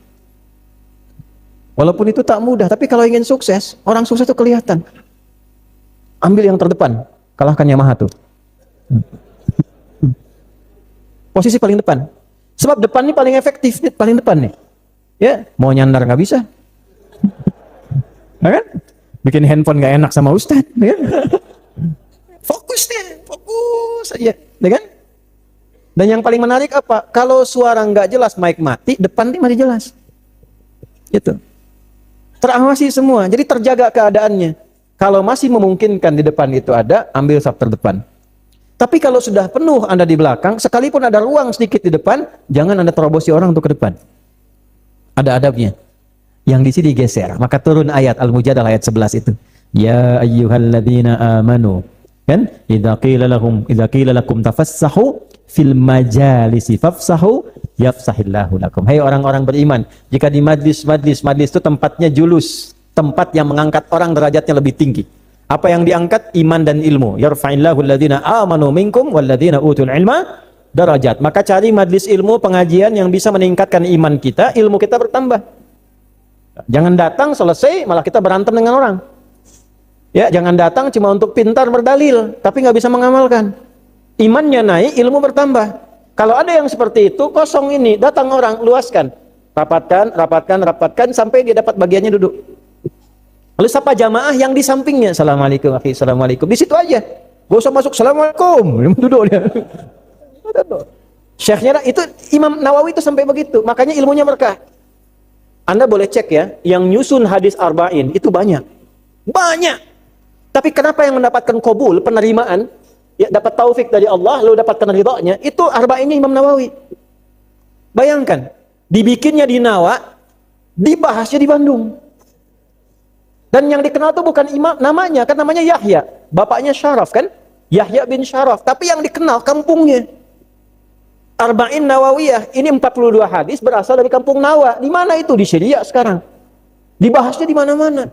Walaupun itu tak mudah, tapi kalau ingin sukses, orang sukses itu kelihatan. Ambil yang terdepan, kalahkan Yamaha tuh. Posisi paling depan. Sebab depan ini paling efektif, paling depan nih. Ya, mau nyandar nggak bisa. Ya kan? Bikin handphone nggak enak sama Ustadz, ya kan? Fokus deh, fokus aja, ya kan? Dan yang paling menarik apa? Kalau suara nggak jelas, mic mati, depan ini masih jelas. Gitu. Terawasi semua, jadi terjaga keadaannya. Kalau masih memungkinkan di depan itu ada, ambil saf terdepan. Tapi kalau sudah penuh Anda di belakang, sekalipun ada ruang sedikit di depan, jangan Anda terobosi orang untuk ke depan. Ada adabnya. Yang di sini geser, maka turun ayat Al-Mujadalah ayat 11 itu. Ya ayyuhalladzina amanu. Kan? Idza qila lakum tafassahu fil majalisi fafsahu yafsahillahu lakum. Hai orang-orang beriman, jika di majlis itu tempatnya julus, tempat yang mengangkat orang derajatnya lebih tinggi. Apa yang diangkat? Iman dan ilmu. Yarfa'illahu alladzina amanu minkum walladzina utul ilma darajat. Maka cari majlis ilmu, pengajian yang bisa meningkatkan iman kita, ilmu kita bertambah. Jangan datang selesai malah kita berantem dengan orang. Ya, jangan datang cuma untuk pintar berdalil tapi nggak bisa mengamalkan. Imannya naik, ilmu bertambah. Kalau ada yang seperti itu, kosong ini, datang orang, luaskan. Rapatkan sampai dia dapat bagiannya duduk. Lalu sapa jamaah yang di sampingnya, assalamualaikum, akhi, assalamualaikum. Di situ aja. Gak usah masuk, assalamualaikum. Duduk dia. Syekhnya itu, Imam Nawawi itu sampai begitu. Makanya ilmunya berkah. Anda boleh cek ya, yang nyusun hadis arba'in itu banyak. Banyak. Tapi kenapa yang mendapatkan qabul, penerimaan, ya dapat taufik dari Allah, lalu dapatkan ridhanya, itu arba'innya Imam Nawawi. Bayangkan, dibikinnya di Nawa, dibahasnya di Bandung. Dan yang dikenal itu bukan imam namanya, kan namanya Yahya. Bapaknya Syaraf kan? Yahya bin Syaraf. Tapi yang dikenal kampungnya. Arba'in Nawawiyah. Ini 42 hadis berasal dari kampung Nawa. Di mana itu? Di Syria sekarang. Dibahasnya di mana-mana.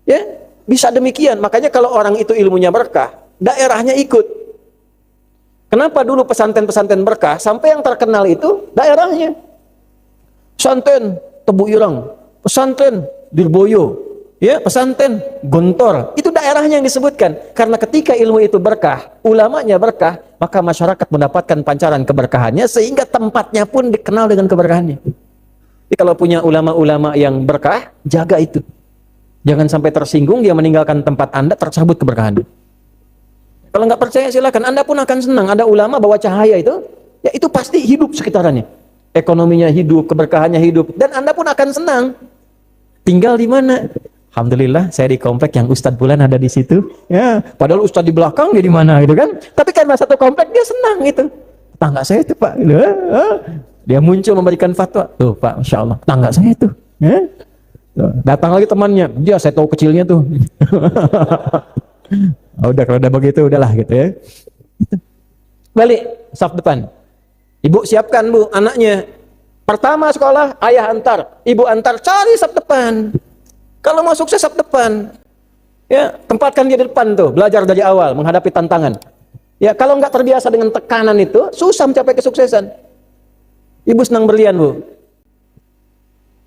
Ya, bisa demikian. Makanya kalau orang itu ilmunya berkah, daerahnya ikut. Kenapa dulu pesantren-pesantren berkah sampai yang terkenal itu daerahnya? Pesantren Tebu Ireng, pesantren Dirboyo, ya, pesantren Gontor, itu daerahnya yang disebutkan. Karena ketika ilmu itu berkah, ulamanya berkah, maka masyarakat mendapatkan pancaran keberkahannya sehingga tempatnya pun dikenal dengan keberkahannya. Jadi kalau punya ulama-ulama yang berkah, jaga itu. Jangan sampai tersinggung dia meninggalkan tempat Anda, tercabut keberkahannya. Kalau nggak percaya silakan, Anda pun akan senang. Ada ulama bawa cahaya itu, ya itu pasti hidup sekitarannya. Ekonominya hidup, keberkahannya hidup, dan Anda pun akan senang. Tinggal di mana? Alhamdulillah saya di komplek yang Ustadz Bulan ada di situ. Ya, padahal Ustadz di belakang dia di mana gitu kan? Tapi karena satu komplek dia senang gitu. Tangga saya itu Pak, dia muncul memberikan fatwa. Tuh Pak, Masya Allah, tangga saya itu. Ya? Datang lagi temannya, dia saya tahu kecilnya tuh. Udah kalau udah begitu udahlah gitu ya. Balik saf depan. Ibu siapkan Bu anaknya. Pertama sekolah ayah antar, ibu antar, cari saf depan. Kalau mau sukses saf depan. Ya, tempatkan dia di depan tuh, belajar dari awal, menghadapi tantangan. Ya, kalau nggak terbiasa dengan tekanan itu, susah mencapai kesuksesan. Ibu senang berlian, Bu.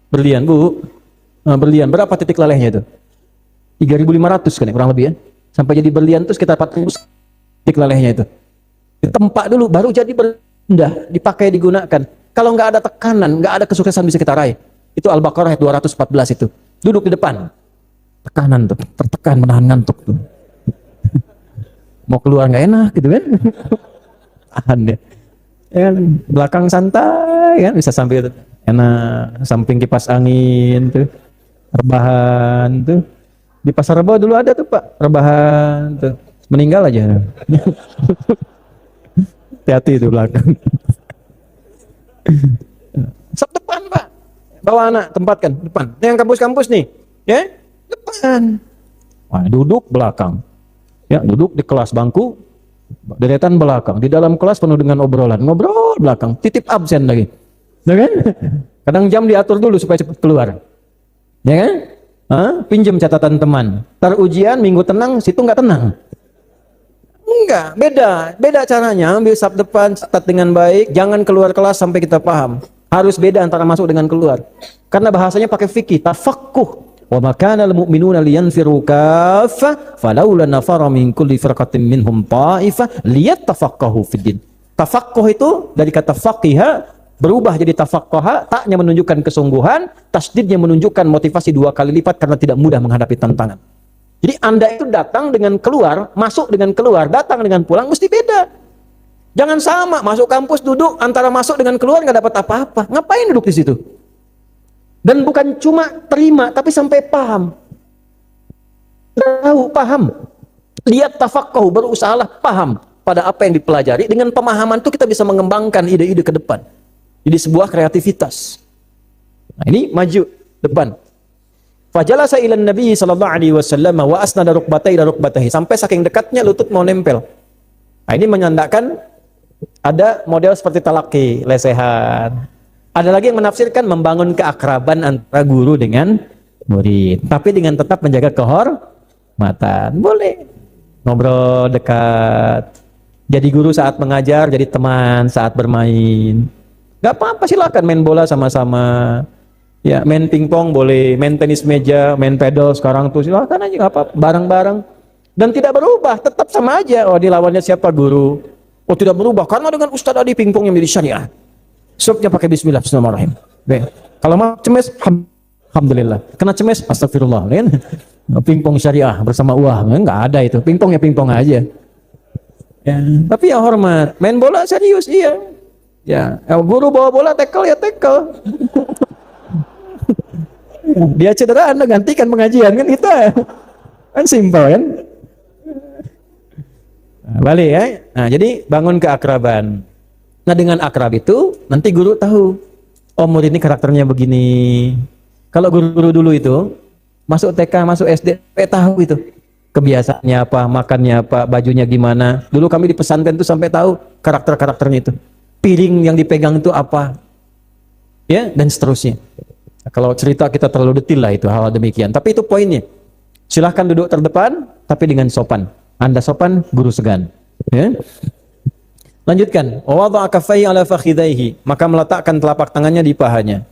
Berlian, Bu. Berlian, berapa titik lelehnya itu? 3.500 kan ya, kurang lebih ya. Sampai jadi berlian itu sekitar 400 titik lelehnya itu. Ditempa dulu, baru jadi benda, dipakai, digunakan. Kalau nggak ada tekanan, nggak ada kesuksesan bisa kita raih. Itu Al-Baqarah ayat 214 itu. Duduk di depan. Tekanan tuh, tertekan, menahan ngantuk tuh. Mau keluar nggak enak gitu kan. Tahan deh. Ya, belakang santai kan, bisa sampai enak, samping kipas angin tuh. Rebahan tuh. Di Pasar Rebo dulu ada tuh Pak, rebahan tuh. Meninggal aja. Hati-hati itu belakang. Sep depan Pak. Bawa anak, tempatkan depan. Yang kampus-kampus nih, ya depan. Wah, duduk belakang. Ya, duduk di kelas bangku, deretan belakang. Di dalam kelas penuh dengan obrolan, ngobrol belakang. Titip absen lagi. Ya kan? Kadang jam diatur dulu supaya cepat keluar. Ya kan? Pinjam catatan teman. Tar ujian minggu tenang, situ nggak tenang. Enggak, beda caranya. Ambil sab depan, catat dengan baik. Jangan keluar kelas sampai kita paham. Harus beda antara masuk dengan keluar. Karena bahasanya pakai fikih, tafaqquh. Wa ma kana al-mu'minuna liyanfiru kaffah falawla nafara min kulli firqatin minhum ta'ifah liyattafaqahu fid-din. Tafaqquh itu dari kata faqiha berubah jadi tafaqqaha, taknya menunjukkan kesungguhan, tasdidnya menunjukkan motivasi 2 kali lipat karena tidak mudah menghadapi tantangan. Jadi Anda itu datang dengan keluar, masuk dengan keluar, datang dengan pulang mesti beda. Jangan sama, masuk kampus duduk antara masuk dengan keluar nggak dapat apa-apa. Ngapain duduk di situ? Dan bukan cuma terima, tapi sampai paham. Tahu, paham. Lihat tafaqqahu, berusahalah paham pada apa yang dipelajari. Dengan pemahaman itu kita bisa mengembangkan ide-ide ke depan. Jadi sebuah kreativitas. Nah, ini maju depan. Fajalasa ilan Nabi sallallahu alaihi wasallam wa asnada rukbatayhi sampai saking dekatnya lutut mau nempel. Nah, ini menandakan ada model seperti talaki, lesehan. Ada lagi yang menafsirkan membangun keakraban antara guru dengan murid, tapi dengan tetap menjaga kehormatan. Boleh ngobrol dekat. Jadi guru saat mengajar, jadi teman saat bermain. Gak apa-apa, silakan main bola sama-sama. Ya, main pingpong boleh, main tenis meja, main pedal sekarang tuh silakan aja, nggak apa-apa, bareng-bareng. Dan tidak berubah, tetap sama aja. Oh, di lawannya siapa guru? Oh, tidak berubah karena dengan Ustadz Adi pingpong yang menjadi syariah. Supnya pakai bismillah, bismillahirrahmanirrahim. Kalau mau cemes, alhamdulillah. Kena cemes, astagfirullah. Kan? Pingpong syariah bersama uang, nggak ada itu. Pingpong ya pingpong aja. Ya, tapi ya hormat. Main bola serius, iya. Ya, guru bawa bola tackle ya tackle. Dia cedera, Anda gantikan pengajian kan itu. Kan simpel kan? Nah, balik ya. Nah, jadi bangun keakraban. Nah, dengan akrab itu nanti guru tahu, oh murid ini karakternya begini. Kalau guru-guru dulu itu masuk TK, masuk SD, tahu itu kebiasaannya apa, makannya apa, bajunya gimana. Dulu kami di pesantren itu sampai tahu karakter-karakternya itu. Piring yang dipegang itu apa, ya, dan seterusnya. Nah, kalau cerita kita terlalu detail lah itu hal demikian. Tapi itu poinnya. Silahkan duduk terdepan, tapi dengan sopan. Anda sopan, guru segan. Ya. Lanjutkan. Wada'a kaffayhi ala fakhidaihi, maka meletakkan telapak tangannya di pahanya.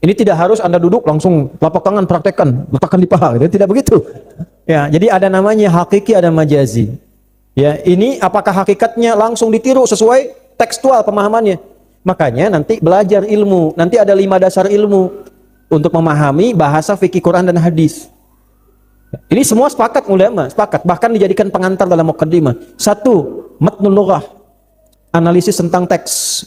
Ini tidak harus Anda duduk langsung telapak tangan praktekkan, letakkan di paha, gitu. Tidak begitu. Ya, jadi ada namanya hakiki, ada majazi. Ya, ini apakah hakikatnya langsung ditiru sesuai tekstual pemahamannya? Makanya nanti belajar ilmu, nanti ada 5 dasar ilmu untuk memahami bahasa fikih Quran dan hadis. Ini semua sepakat ulama, sepakat, bahkan dijadikan pengantar dalam muqaddimah. 1, matnul lughah. Analisis tentang teks.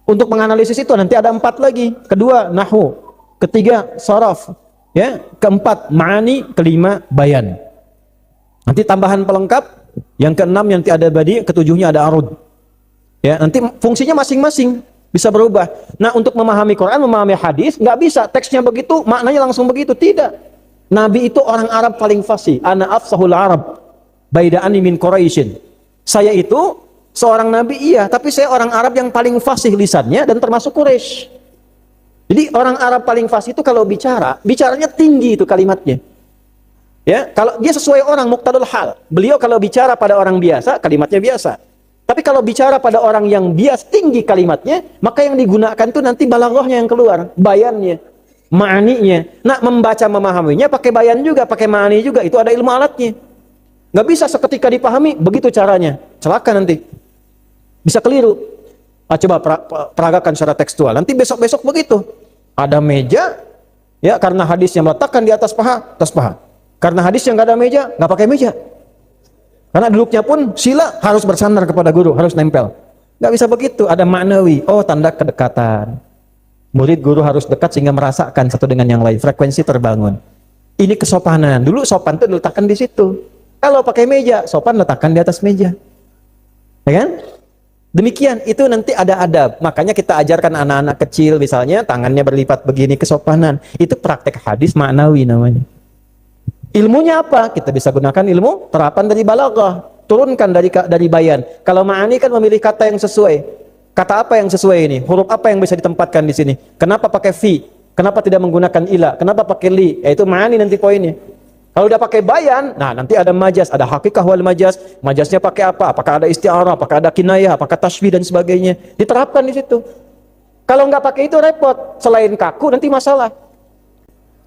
Untuk menganalisis itu nanti ada 4 lagi. Kedua, nahwu. Ketiga, saraf. Ya, keempat, ma'ani. Kelima, bayan. Nanti tambahan pelengkap. Yang keenam nanti ada badi. Ketujuhnya ada arud. Ya, nanti fungsinya masing-masing bisa berubah. Nah, untuk memahami Quran, memahami hadis, nggak bisa teksnya begitu, maknanya langsung begitu. Tidak. Nabi itu orang Arab paling fasih. Ana afsahul Arab. Baida'ani min Quraisyin. Saya itu seorang nabi iya, tapi saya orang Arab yang paling fasih lisannya dan termasuk Quraisy. Jadi orang Arab paling fasih itu kalau bicara, bicaranya tinggi itu kalimatnya. Ya, kalau dia sesuai orang muqtadul hal. Beliau kalau bicara pada orang biasa, kalimatnya biasa. Tapi kalau bicara pada orang yang bias tinggi kalimatnya, maka yang digunakan itu nanti balaghahnya yang keluar, bayannya, ma'aninya. Nah, membaca memahaminya pakai bayan juga, pakai ma'ani juga, itu ada ilmu alatnya. Nggak bisa seketika dipahami, begitu caranya. Celaka nanti. Bisa keliru. Coba peragakan secara tekstual. Nanti besok-besok begitu. Ada meja, ya karena hadisnya meletakkan di atas paha. Karena hadis yang nggak ada meja, nggak pakai meja. Karena duduknya pun sila harus bersandar kepada guru, harus nempel. Nggak bisa begitu, ada maknawi. Oh, tanda kedekatan. Murid guru harus dekat sehingga merasakan satu dengan yang lain. Frekuensi terbangun. Ini kesopanan. Dulu sopan itu diletakkan di situ. Kalau pakai meja, sopan letakkan di atas meja. Ya kan? Demikian, itu nanti ada adab. Makanya kita ajarkan anak-anak kecil misalnya, tangannya berlipat begini, kesopanan. Itu praktek hadis maknawi namanya. Ilmunya apa? Kita bisa gunakan ilmu terapan dari balaghah, turunkan dari bayan. Kalau ma'ani kan memilih kata yang sesuai. Kata apa yang sesuai ini? Huruf apa yang bisa ditempatkan di sini? Kenapa pakai fi? Kenapa tidak menggunakan ila? Kenapa pakai li? Yaitu ma'ani nanti poinnya. Kalau udah pakai bayan, nah nanti ada majas, ada hakikah wal majas. Majasnya pakai apa? Apakah ada isti'arah, apakah ada kinayah, apakah tasbih dan sebagainya. Diterapkan di situ. Kalau nggak pakai itu repot. Selain kaku nanti masalah.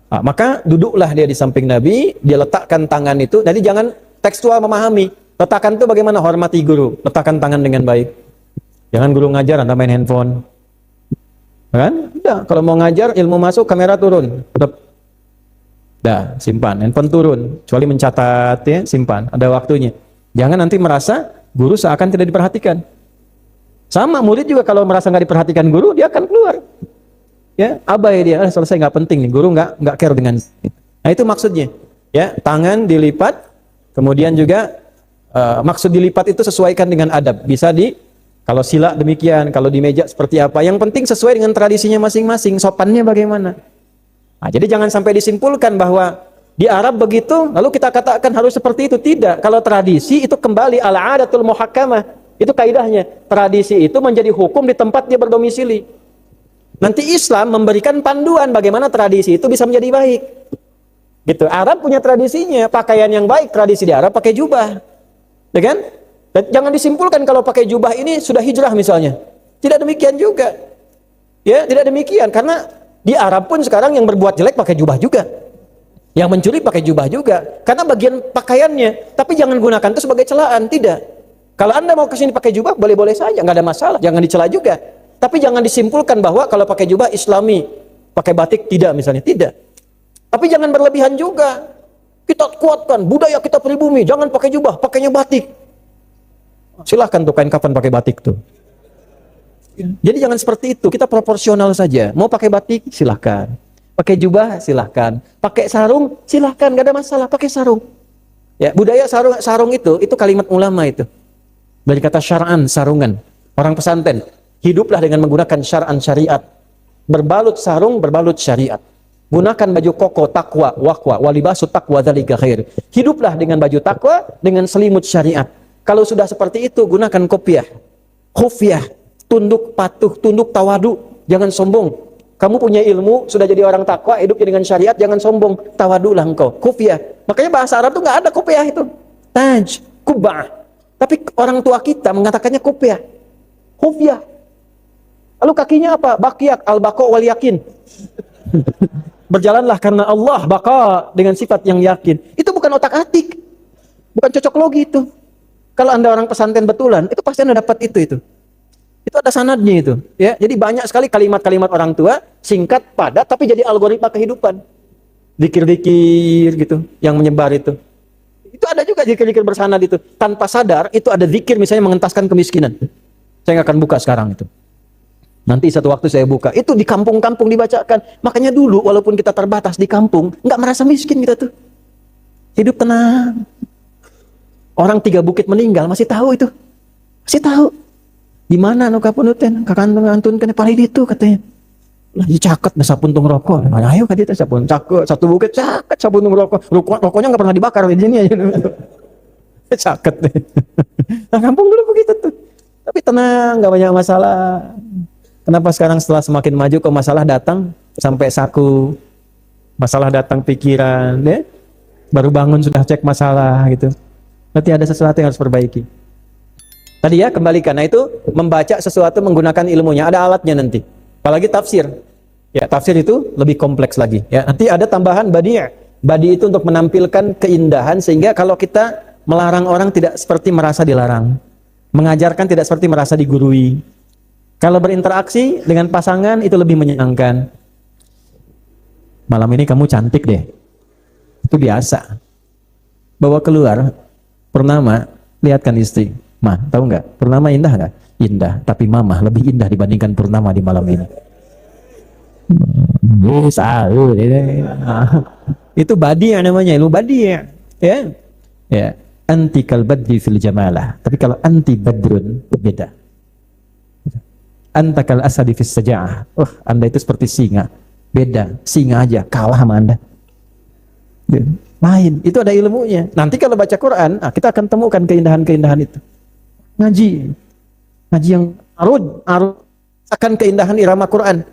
Nah, maka duduklah dia di samping Nabi, dia letakkan tangan itu, jadi jangan tekstual memahami. Letakkan itu bagaimana? Hormati guru, letakkan tangan dengan baik. Jangan guru ngajar, Anda main handphone. Kan? Udah, kalau mau ngajar, ilmu masuk, kamera turun. Dah, simpan, handphone turun. Kecuali mencatat ya, simpan, ada waktunya. Jangan nanti merasa guru seakan tidak diperhatikan. Sama, murid juga kalau merasa nggak diperhatikan guru, dia akan keluar. Ya, abai dia, selesai, nggak penting nih, guru nggak care dengan. Nah itu maksudnya, ya tangan dilipat, kemudian juga maksud dilipat itu sesuaikan dengan adab. Bisa kalau sila demikian, kalau di meja seperti apa. Yang penting sesuai dengan tradisinya masing-masing, sopannya bagaimana. Nah, jadi jangan sampai disimpulkan bahwa di Arab begitu, lalu kita katakan harus seperti itu. Tidak, kalau tradisi itu kembali al-adatul muhakkamah, itu kaidahnya. Tradisi itu menjadi hukum di tempat dia berdomisili. Nanti Islam memberikan panduan bagaimana tradisi itu bisa menjadi baik. Gitu. Arab punya tradisinya, pakaian yang baik, tradisi di Arab pakai jubah. Ya kan? Dan jangan disimpulkan kalau pakai jubah ini sudah hijrah misalnya. Tidak demikian juga. Ya, tidak demikian karena di Arab pun sekarang yang berbuat jelek pakai jubah juga. Yang mencuri pakai jubah juga. Karena bagian pakaiannya, tapi jangan gunakan itu sebagai celaan, tidak. Kalau Anda mau ke sini pakai jubah boleh-boleh saja, nggak ada masalah, jangan dicela juga. Tapi jangan disimpulkan bahwa kalau pakai jubah Islami, pakai batik tidak misalnya, tidak. Tapi jangan berlebihan juga. Kita kuatkan budaya kita pribumi, jangan pakai jubah, pakainya batik. Silahkan tuh kain kapan pakai batik tuh. Jadi jangan seperti itu, kita proporsional saja. Mau pakai batik, silahkan. Pakai jubah, silahkan. Pakai sarung, silahkan, gak ada masalah, pakai sarung. Ya, budaya sarung itu kalimat ulama itu. Dari kata syar'an, sarungan. Orang pesantren. Hiduplah dengan menggunakan syar'an syariat. Berbalut sarung, berbalut syariat. Gunakan baju koko, takwa, waqwa, walibasu taqwa dzalika khair. Hiduplah dengan baju takwa, dengan selimut syariat. Kalau sudah seperti itu, gunakan kopiah, khufyah, tunduk patuh, tunduk tawadu. Jangan sombong. Kamu punya ilmu, sudah jadi orang takwa, hidupnya dengan syariat, jangan sombong. Tawadulah engkau, khufyah. Makanya bahasa Arab itu nggak ada kopiah itu. Taj, kubah. Tapi orang tua kita mengatakannya kopiah, khufyah. Lalu kakinya apa? Baqiyak, al-baqa wal yakin. Berjalanlah karena Allah, baqa dengan sifat yang yakin. Itu bukan otak-atik. Bukan cocok logi itu. Kalau Anda orang pesantren betulan, itu pasti Anda dapat itu. Itu ada sanadnya itu, ya. Jadi banyak sekali kalimat-kalimat orang tua singkat, padat, tapi jadi algoritma kehidupan. Zikir-zikir gitu yang menyebar itu. Itu ada juga zikir-zikir bersanad itu. Tanpa sadar itu ada zikir misalnya mengentaskan kemiskinan. Saya nggak akan buka sekarang itu. Nanti satu waktu saya buka. Itu di kampung-kampung dibacakan. Makanya dulu walaupun kita terbatas di kampung, nggak merasa miskin kita tuh. Hidup tenang. Orang 3 bukit meninggal masih tahu itu. Masih tahu. Di mana nu kapunuten? Kakantun antunkeun paling itu katanya. Lah dicaket na sapuntung rokok. Nah, ayo ka dieu teh sapun caket satu bukit caket sapuntung rokok. Rokoknya enggak pernah dibakar di sini aja. Caket deh. Nah, kampung dulu begitu tuh. Tapi tenang, enggak banyak masalah. Kenapa sekarang setelah semakin maju kok masalah datang sampai saku, masalah datang pikiran, ya? Baru bangun sudah cek masalah gitu. Nanti ada sesuatu yang harus perbaiki. Tadi ya, kembalikan. Nah itu membaca sesuatu menggunakan ilmunya, ada alatnya nanti. Apalagi tafsir. Ya, tafsir itu lebih kompleks lagi. Ya, nanti ada tambahan badi'. Badi' itu untuk menampilkan keindahan sehingga kalau kita melarang orang tidak seperti merasa dilarang. Mengajarkan tidak seperti merasa digurui. Kalau berinteraksi dengan pasangan itu lebih menyenangkan. Malam ini kamu cantik deh. Itu biasa. Bawa keluar, purnama, lihatkan istri. Ma, tahu nggak? Purnama indah nggak? Indah, tapi mama lebih indah dibandingkan purnama di malam ini. Itu badi namanya, ilmu badi ya. Ya. Anti kal badri fil jamalah. Tapi kalau anti badrun beda. Anta kal asadi fis saja'ah. Oh, Anda itu seperti singa. Beda, singa aja kalah sama Anda. Lain, itu ada ilmunya. Nanti kalau baca Quran, kita akan temukan keindahan-keindahan itu. Ngaji yang arud akan keindahan irama Quran.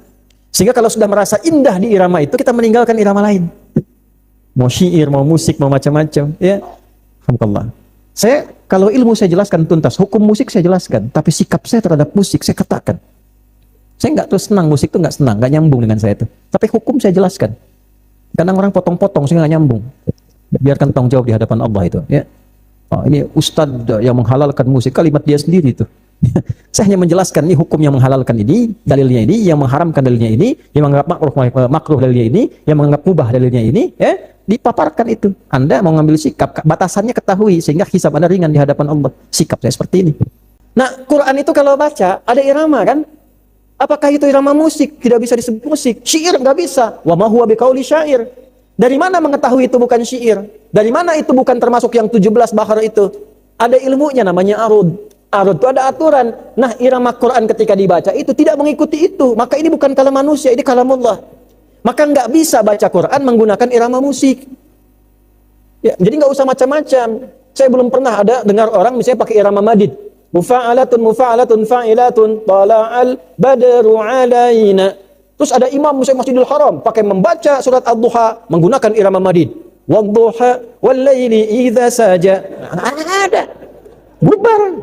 Sehingga kalau sudah merasa indah di irama itu, kita meninggalkan irama lain. Mau syair, mau musik, mau macam-macam. Ya, alhamdulillah. Kalau ilmu saya jelaskan tuntas, hukum musik saya jelaskan, tapi sikap saya terhadap musik saya katakan. Saya nggak terus senang musik itu nggak senang, nggak nyambung dengan saya itu. Tapi hukum saya jelaskan. Kadang orang potong-potong, saya nggak nyambung. Biarkan tanggung jawab di hadapan Allah itu. Ya. Oh, ini ustadz yang menghalalkan musik, kalimat dia sendiri itu. Saya hanya menjelaskan ini hukum yang menghalalkan ini, dalilnya ini, yang mengharamkan dalilnya ini, yang menganggap makruh dalilnya ini, yang menganggap mubah dalilnya ini, ya, dipaparkan itu. Anda mau ngambil sikap, batasannya ketahui sehingga hisab Anda ringan di hadapan Allah. Sikap saya seperti ini. Nah, Quran itu kalau baca ada irama kan? Apakah itu irama musik? Tidak bisa disebut musik. Syair nggak bisa. Wa ma huwa biqauli syair. Dari mana mengetahui itu bukan syair? Dari mana itu bukan termasuk yang 17 bahar itu? Ada ilmunya namanya arud. Arud itu ada aturan. Nah, irama Quran ketika dibaca itu tidak mengikuti itu. Maka ini bukan kalam manusia, ini kalamullah. Maka nggak bisa baca Quran menggunakan irama musik. Ya, jadi nggak usah macam-macam. Saya belum pernah ada dengar orang misalnya pakai irama madid. Mufa'alatun fa'ilatun tala'al badru alaina. Terus ada imam misalnya Masjidil Haram pakai membaca surat Ad-Duha menggunakan irama madid. Wadduha wal-laili idza saja. Ada. Bubar.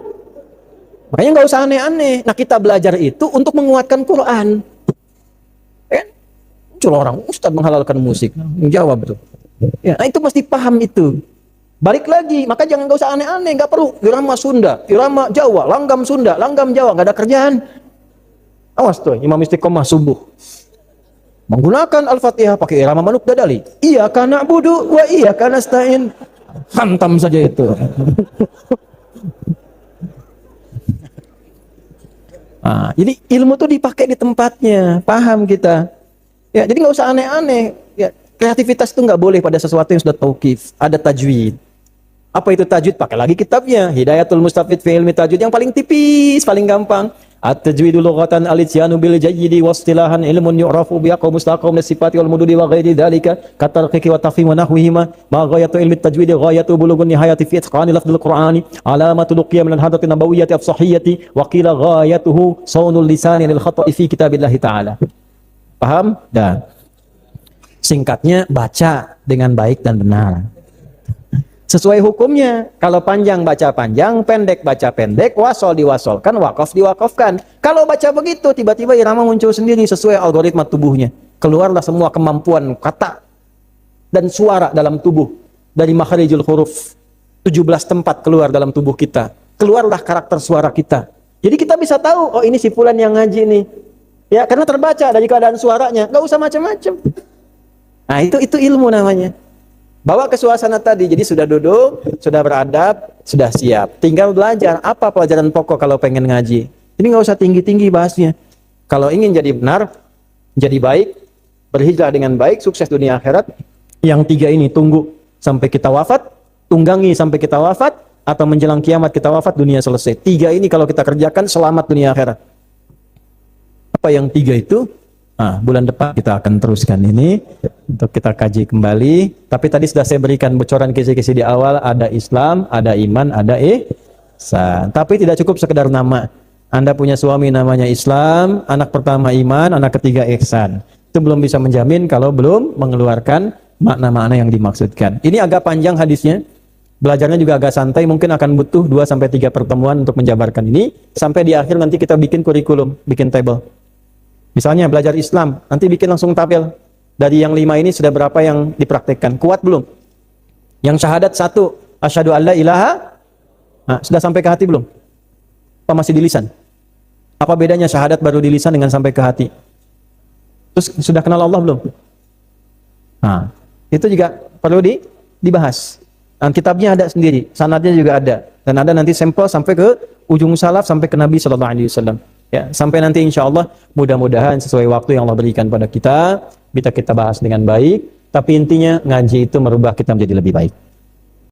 Makanya nggak usah aneh-aneh. Nah, kita belajar itu untuk menguatkan Quran. Muncul orang ustadz menghalalkan musik. Jawab betul. Ya, nah itu mesti paham itu. Balik lagi, maka jangan nggak usah aneh-aneh, nggak perlu irama Sunda, irama Jawa, langgam Sunda, langgam Jawa, nggak ada kerjaan. Awas tuh, Imam Istiqomah subuh menggunakan Al-Fatihah pakai irama Manuk Dadali. Iyyaka na'budu wa iyyaka nasta'in. Hantam saja itu. Nah, jadi ilmu tuh dipakai di tempatnya, paham kita. Ya, jadi nggak usah aneh-aneh. Ya, kreativitas itu nggak boleh pada sesuatu yang sudah tauqif, ada tajwid. Apa itu tajwid? Pakai lagi kitabnya, Hidayatul Mustafid fi Ilmi Tajwid yang paling tipis, paling gampang. At-tajwidu lughatan al-ityanu bil jayyidi wastilahan ilmun yu'rafu bi aqwa mustaqam lisifati wal mududi wa ghairi dhalika katarqiqi wa tafhim wa nahwihima ma ghayatu ilmi at-tajwid ghayatu bulughun nihayati fi itqani lafdhil qur'ani alamatu luqiyya min al-hadathi nabawiyyati afsahiyyati wa qila ghayatuhu sawnul lisani lil khata'i fi kitabillah ta'ala. Paham? Dan singkatnya baca dengan baik dan benar. Sesuai hukumnya. Kalau panjang baca panjang, pendek baca pendek, wasol diwasolkan, wakaf diwakafkan. Kalau baca begitu, tiba-tiba irama muncul sendiri sesuai algoritma tubuhnya. Keluarlah semua kemampuan kata dan suara dalam tubuh. Dari makharijul huruf. 17 tempat keluar dalam tubuh kita. Keluarlah karakter suara kita. Jadi kita bisa tahu, oh ini si fulan yang ngaji nih. Ya, karena terbaca dari keadaan suaranya. Nggak usah macam-macam. Nah, itu ilmu namanya. Bawa ke suasana tadi, jadi sudah duduk, sudah beradab, sudah siap. Tinggal belajar, apa pelajaran pokok kalau pengen ngaji. Ini nggak usah tinggi-tinggi bahasnya. Kalau ingin jadi benar, jadi baik, berhijrah dengan baik, sukses dunia akhirat, yang 3 ini tunggu sampai kita wafat, tunggangi sampai kita wafat, atau menjelang kiamat kita wafat, dunia selesai. 3 ini kalau kita kerjakan, selamat dunia akhirat. Apa yang 3 itu? Nah, bulan depan kita akan teruskan ini untuk kita kaji kembali. Tapi tadi sudah saya berikan bocoran kisi-kisi di awal, ada Islam, ada iman, ada ihsan. Tapi tidak cukup sekedar nama. Anda punya suami namanya Islam, anak pertama iman, anak ketiga ihsan. Itu belum bisa menjamin kalau belum mengeluarkan makna-makna yang dimaksudkan. Ini agak panjang hadisnya. Belajarnya juga agak santai, mungkin akan butuh 2 sampai 3 pertemuan untuk menjabarkan ini. Sampai di akhir nanti kita bikin kurikulum, bikin table. Misalnya belajar Islam, nanti bikin langsung tabel. Dari yang 5 ini sudah berapa yang dipraktekkan? Kuat belum? Yang syahadat 1, asyhadu alla ilaha, nah, sudah sampai ke hati belum? Apa masih di lisan? Apa bedanya syahadat baru di lisan dengan sampai ke hati? Terus sudah kenal Allah belum? Nah, itu juga perlu dibahas. Dan kitabnya ada sendiri, sanadnya juga ada. Dan ada nanti sampel sampai ke ujung salaf, sampai ke Nabi SAW. Ya, sampai nanti insya Allah mudah-mudahan sesuai waktu yang Allah berikan pada kita, bisa kita bahas dengan baik. Tapi intinya ngaji itu merubah kita menjadi lebih baik.